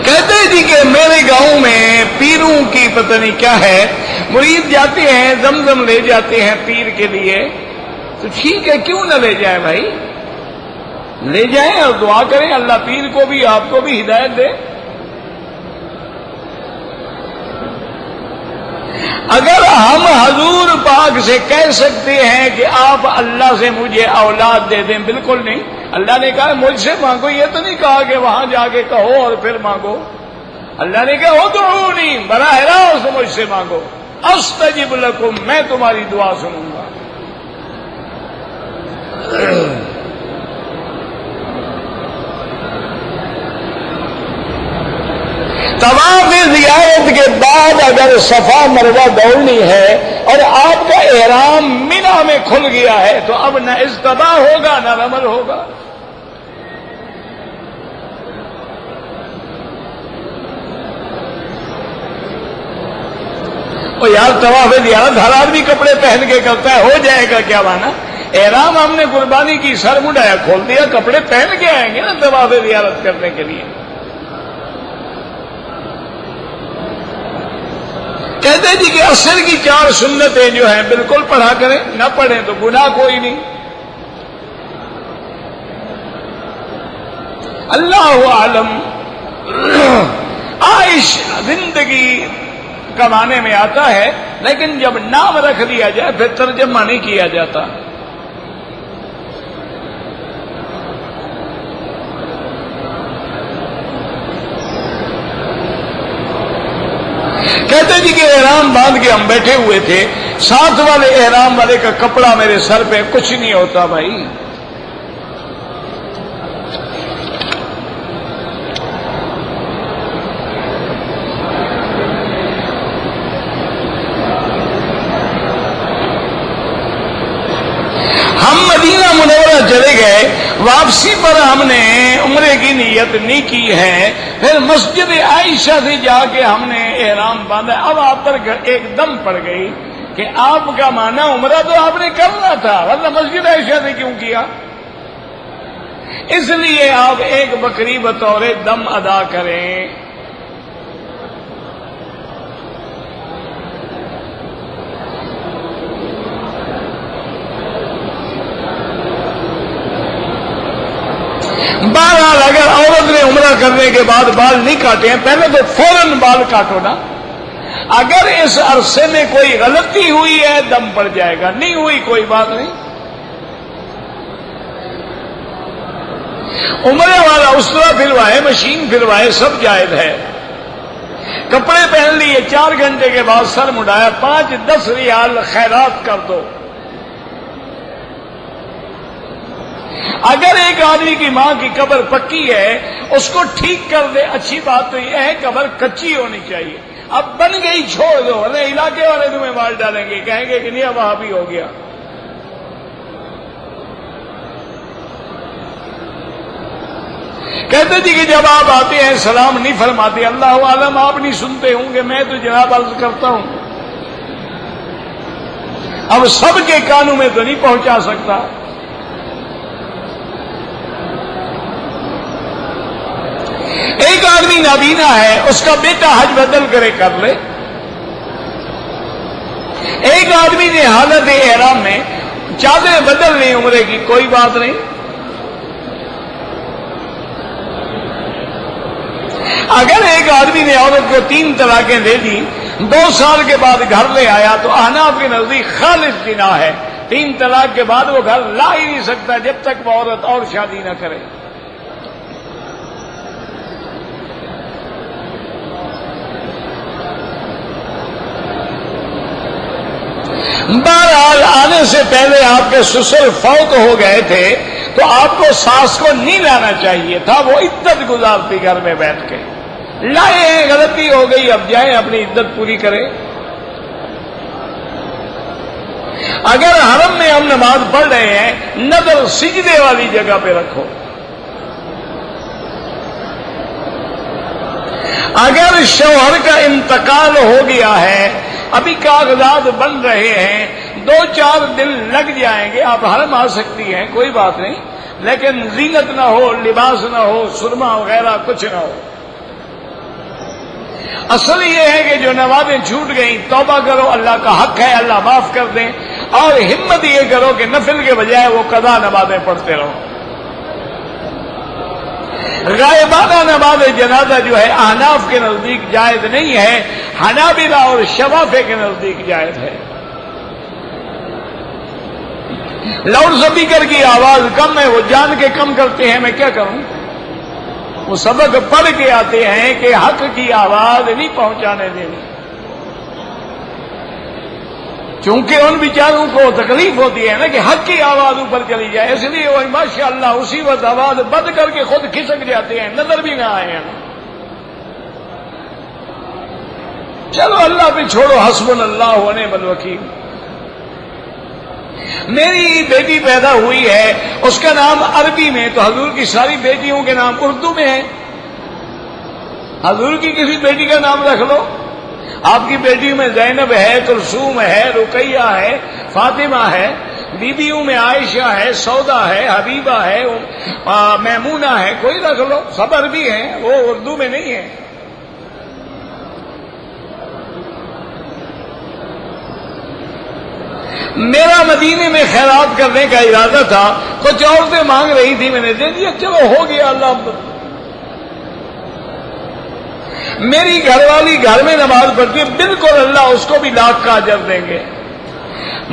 S1: کہتے جی کہ میرے گاؤں میں پیروں کی پتہ نہیں کیا ہے، مرید جاتے ہیں زمزم لے جاتے ہیں پیر کے لیے، تو ٹھیک ہے کیوں نہ لے جائیں بھائی، لے جائیں اور دعا کریں، اللہ پیر کو بھی آپ کو بھی ہدایت دے۔ اگر ہم حضور پاک سے کہہ سکتے ہیں کہ آپ اللہ سے مجھے اولاد دے دیں، بالکل نہیں۔ اللہ نے کہا مجھ سے مانگو، یہ تو نہیں کہا کہ وہاں جا کے کہو اور پھر مانگو۔ اللہ نے کہا ادعونی، براہ راست مجھ سے مانگو، استجب لکم، میں تمہاری دعا سنوں گا۔ طواف زیارت کے بعد اگر صفا مروہ دوڑنی ہے اور آپ کا احرام منا میں کھل گیا ہے تو اب نہ اجتباء ہوگا نہ رمل ہوگا۔ اور یار طواف زیارت ہر آدمی کپڑے پہن کے کرتا ہے، ہو جائے گا کیا مانا؟ احرام ہم نے قربانی کی، سر مڈایا، کھول دیا، کپڑے پہن کے آئیں گے نا طواف زیارت کرنے کے لیے۔ کہتے جی کہ عصر کی 4 سنتیں جو ہیں بالکل پڑھا کریں، نہ پڑھیں تو گناہ کوئی نہیں۔ اللہ عالم عائش زندگی کا معنی میں آتا ہے، لیکن جب نام رکھ دیا جائے پھر ترجمہ نہیں کیا جاتا۔ کہتے جی کہ احرام باندھ کے ہم بیٹھے ہوئے تھے، ساتھ والے احرام والے کا کپڑا میرے سر پہ، کچھ نہیں ہوتا بھائی۔ ہم مدینہ منورہ چلے گئے، واپسی پر ہم نے عمرے کی نیت نہیں کی ہے، پھر مسجد عائشہ سے جا کے ہم نے احرام باندھا۔ اب آپ پر ایک دم پڑ گئی کہ آپ کا معنی عمرہ تو آپ نے کرنا تھا، ورنہ مسجد عائشہ سے کیوں کیا؟ اس لیے آپ ایک بکری بطور دم ادا کریں۔ بہرحال اگر عورت نے عمرہ کرنے کے بعد بال نہیں کاٹے ہیں، پہلے تو فوراً بال کاٹو نا۔ اگر اس عرصے میں کوئی غلطی ہوئی ہے دم پڑ جائے گا، نہیں ہوئی کوئی بات نہیں۔ عمرے والا اسطورہ پھروائے، مشین پھروائے، سب جائز ہے۔ کپڑے پہن لیے، 4 گھنٹے کے بعد سر مڈایا، 5-10 ریال خیرات کر دو۔ اگر ایک آدمی کی ماں کی قبر پکی ہے، اس کو ٹھیک کر دے، اچھی بات تو یہ ہے قبر کچی ہونی چاہیے۔ اب بن گئی چھوڑ دو، ارے علاقے والے تمہیں مار ڈالیں گے، کہیں گے کہ نہیں اب وہاں بھی ہو گیا۔ کہتے جی کہ جب آپ آتے ہیں سلام نہیں فرماتے، اللہ عالم آپ نہیں سنتے ہوں گے، میں تو جناب عرض کرتا ہوں، اب سب کے کانوں میں تو نہیں پہنچا سکتا۔ ایک آدمی نابینا ہے، اس کا بیٹا حج بدل کرے کر لے۔ ایک آدمی نے حالت احرام میں چادریں بدل لی عمرے کی، کوئی بات نہیں۔ اگر ایک آدمی نے عورت کو 3 طلاقیں دے دی، 2 سال کے بعد گھر لے آیا تو احناف کے نزدیک خالص زنا ہے۔ 3 طلاق کے بعد وہ گھر لا ہی نہیں سکتا جب تک وہ عورت اور شادی نہ کرے۔ بہرحال آنے سے پہلے آپ کے سسر فوت ہو گئے تھے تو آپ کو ساس کو نہیں لانا چاہیے تھا، وہ عدت گزارتی گھر میں بیٹھ کے۔ لائے ہیں، غلطی ہو گئی، اب جائیں اپنی عدت پوری کریں۔ اگر حرم میں ہم نماز پڑھ رہے ہیں، نظر سجدے والی جگہ پہ رکھو۔ اگر شوہر کا انتقال ہو گیا ہے، ابھی کاغذات بن رہے ہیں، 2-4 دن لگ جائیں گے، آپ حرم آ سکتی ہیں، کوئی بات نہیں، لیکن زینت نہ ہو، لباس نہ ہو، سرما وغیرہ کچھ نہ ہو۔ اصل یہ ہے کہ جو نمازیں چھوٹ گئیں توبہ کرو، اللہ کا حق ہے، اللہ معاف کر دیں، اور ہمت یہ کرو کہ نفل کے بجائے وہ قضا نمازیں پڑھتے رہو۔ غائبانہ نماز جنازہ جو ہے احناف کے نزدیک جائز نہیں ہے، حنابلہ اور شوافے کے نزدیک جائز ہے۔ لاؤڈ اسپیکر کی آواز کم ہے، وہ جان کے کم کرتے ہیں، میں کیا کروں؟ وہ سبق پڑھ کے آتے ہیں کہ حق کی آواز نہیں پہنچانے دینی، چونکہ ان بیچاروں کو تکلیف ہوتی ہے نا کہ حق کی آواز اوپر چلی جائے، اس لیے وہ ماشاءاللہ اسی وقت آواز بند کر کے خود کھسک جاتے ہیں، نظر بھی نہ آئے ہیں۔ چلو اللہ پہ چھوڑو، حسبنا اللہ و نعم الوکیل۔ میری بیٹی پیدا ہوئی ہے، اس کا نام عربی میں، تو حضور کی ساری بیٹیوں کے نام اردو میں ہے، حضور کی کسی بیٹی کا نام رکھ لو۔ آپ کی بیٹیوں میں زینب ہے، کلثوم ہے، رقیہ ہے، فاطمہ ہے، بیویوں میں عائشہ ہے، سودا ہے، حبیبہ ہے، میمونہ ہے، کوئی رکھ لو، سب عربی ہیں، وہ اردو میں نہیں ہے۔ میرا مدینے میں خیرات کرنے کا ارادہ تھا، کچھ عورتیں مانگ رہی تھی، میں نے دے دیا، چلو ہو گیا، اللہ۔ میری گھر والی گھر میں نماز پڑھتی ہے، بالکل اللہ اس کو بھی لاکھ کا اجر دیں گے۔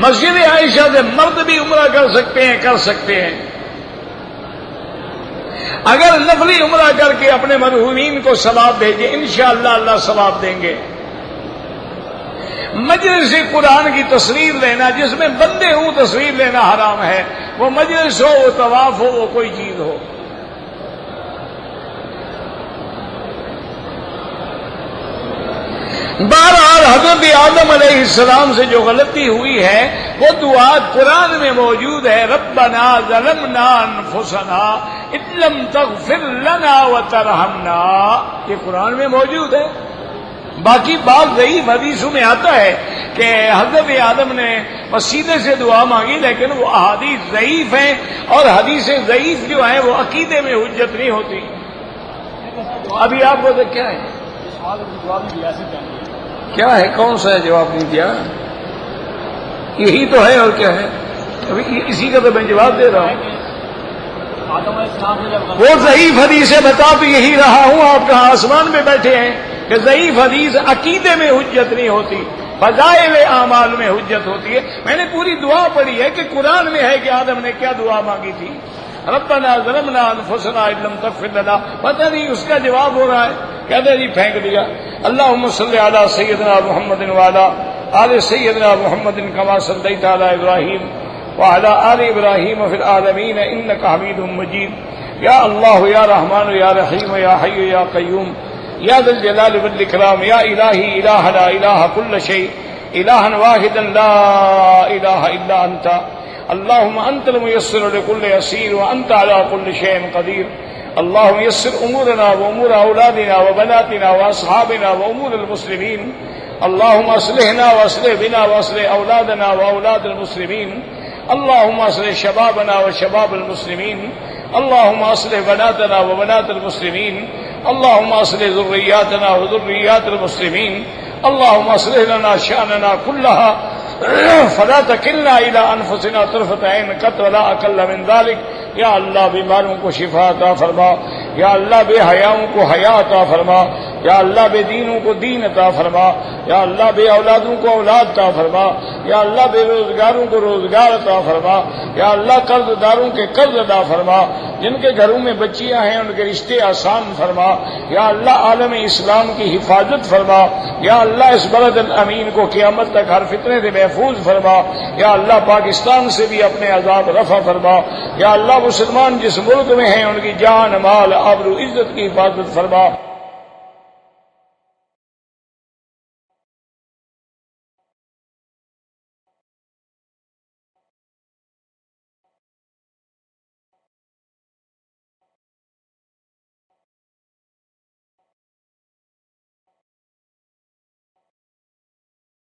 S1: مسجد عائشہ سے مرد بھی عمرہ کر سکتے ہیں۔ اگر نفلی عمرہ کر کے اپنے مرحومین کو ثواب بھیجیں، انشاءاللہ اللہ ثواب دیں گے۔ مجلس قرآن کی تصویر لینا، جس میں بندے ہوں تصویر لینا حرام ہے، وہ مجلس ہو، وہ طواف ہو، وہ کوئی چیز ہو۔ بہرحال حضرت آدم علیہ السلام سے جو غلطی ہوئی ہے وہ دعا قرآن میں موجود ہے، ربنا ظلمنا انفسنا ان لم تغفر لنا وترحمنا، یہ قرآن میں موجود ہے۔ باقی بات ضعیف حدیثوں میں آتا ہے کہ حضرت آدم نے وسیلے سے دعا مانگی، لیکن وہ احادیث ضعیف ہیں، اور حدیثیں ضعیف جو ہیں وہ عقیدے میں حجت نہیں ہوتی۔ ابھی آپ کو کیا ہے، کیا ہے، کون سا ہے جواب نہیں دیا؟ یہی تو ہے، اور کیا ہے؟ ابھی اسی کا تو میں جواب دے رہا ہوں۔ وہ ضعیف حدیثیں بتا تو یہی رہا ہوں، آپ کہاں آسمان میں بیٹھے ہیں کہ ضعیف حدیث عقیدے میں حجت نہیں ہوتی، فضائل اعمال میں حجت ہوتی ہے۔ میں نے پوری دعا پڑھی ہے کہ قرآن میں ہے کہ آدم نے کیا دعا مانگی تھی، ربنا ظلمنا انفسنا ان لم تغفر لنا، پتہ نہیں اس کا جواب ہو رہا ہے، کہتے جی پھینک دیا۔ اللہم صلی علی سیدنا محمد وعلی آل سیدنا محمد کما صلیت علی ابراہیم وعلی آل ابراہیم فی العالمین انک حمید مجید۔ یا اللہ یا رحمان یا رحیم یا حی یا قیوم یا ذا الجلال والاکرام، یا الہی الہ لا الہ کل شیء، الہا واحدا لا الہ الا انت، اللہم انت الميسر لكل يسير وانت على كل شيء قدير، اللهم يسر امورنا وامور اولادنا وبناتنا واصحابنا وامور المسلمين، اللهم اصلحنا واصلح بنا واصلح اولادنا واولاد المسلمين، اللهم اصلح شبابنا وشباب المسلمين، اللهم اصلح بناتنا وبنات المسلمين، اللهم اصلح ذرياتنا وذريات المسلمين، اللهم اصلح لنا شأننا كلها فلا تکلنا الى انفسنا طرفۃ عین قط ولا اقل من ذلك۔ یا اللہ بیماروں کو شفا عطا فرما، یا اللہ بے حیاؤں کو حیا عطا فرما، یا اللہ بے دینوں کو دین عطا فرما، یا اللہ بے اولادوں کو اولاد عطا فرما، یا اللہ بے روزگاروں کو روزگار عطا فرما، یا اللہ قرض داروں کے قرض عطا فرما، جن کے گھروں میں بچیاں ہیں ان کے رشتے آسان فرما، یا اللہ عالم اسلام کی حفاظت فرما، یا اللہ اس بلد الامین کو قیامت تک ہر فتنے سے محفوظ فرما، یا اللہ پاکستان سے بھی اپنے عذاب رفع فرما، یا اللہ مسلمان جس ملک میں ہیں ان کی جان مال آبرو عزت کی حفاظت فرما۔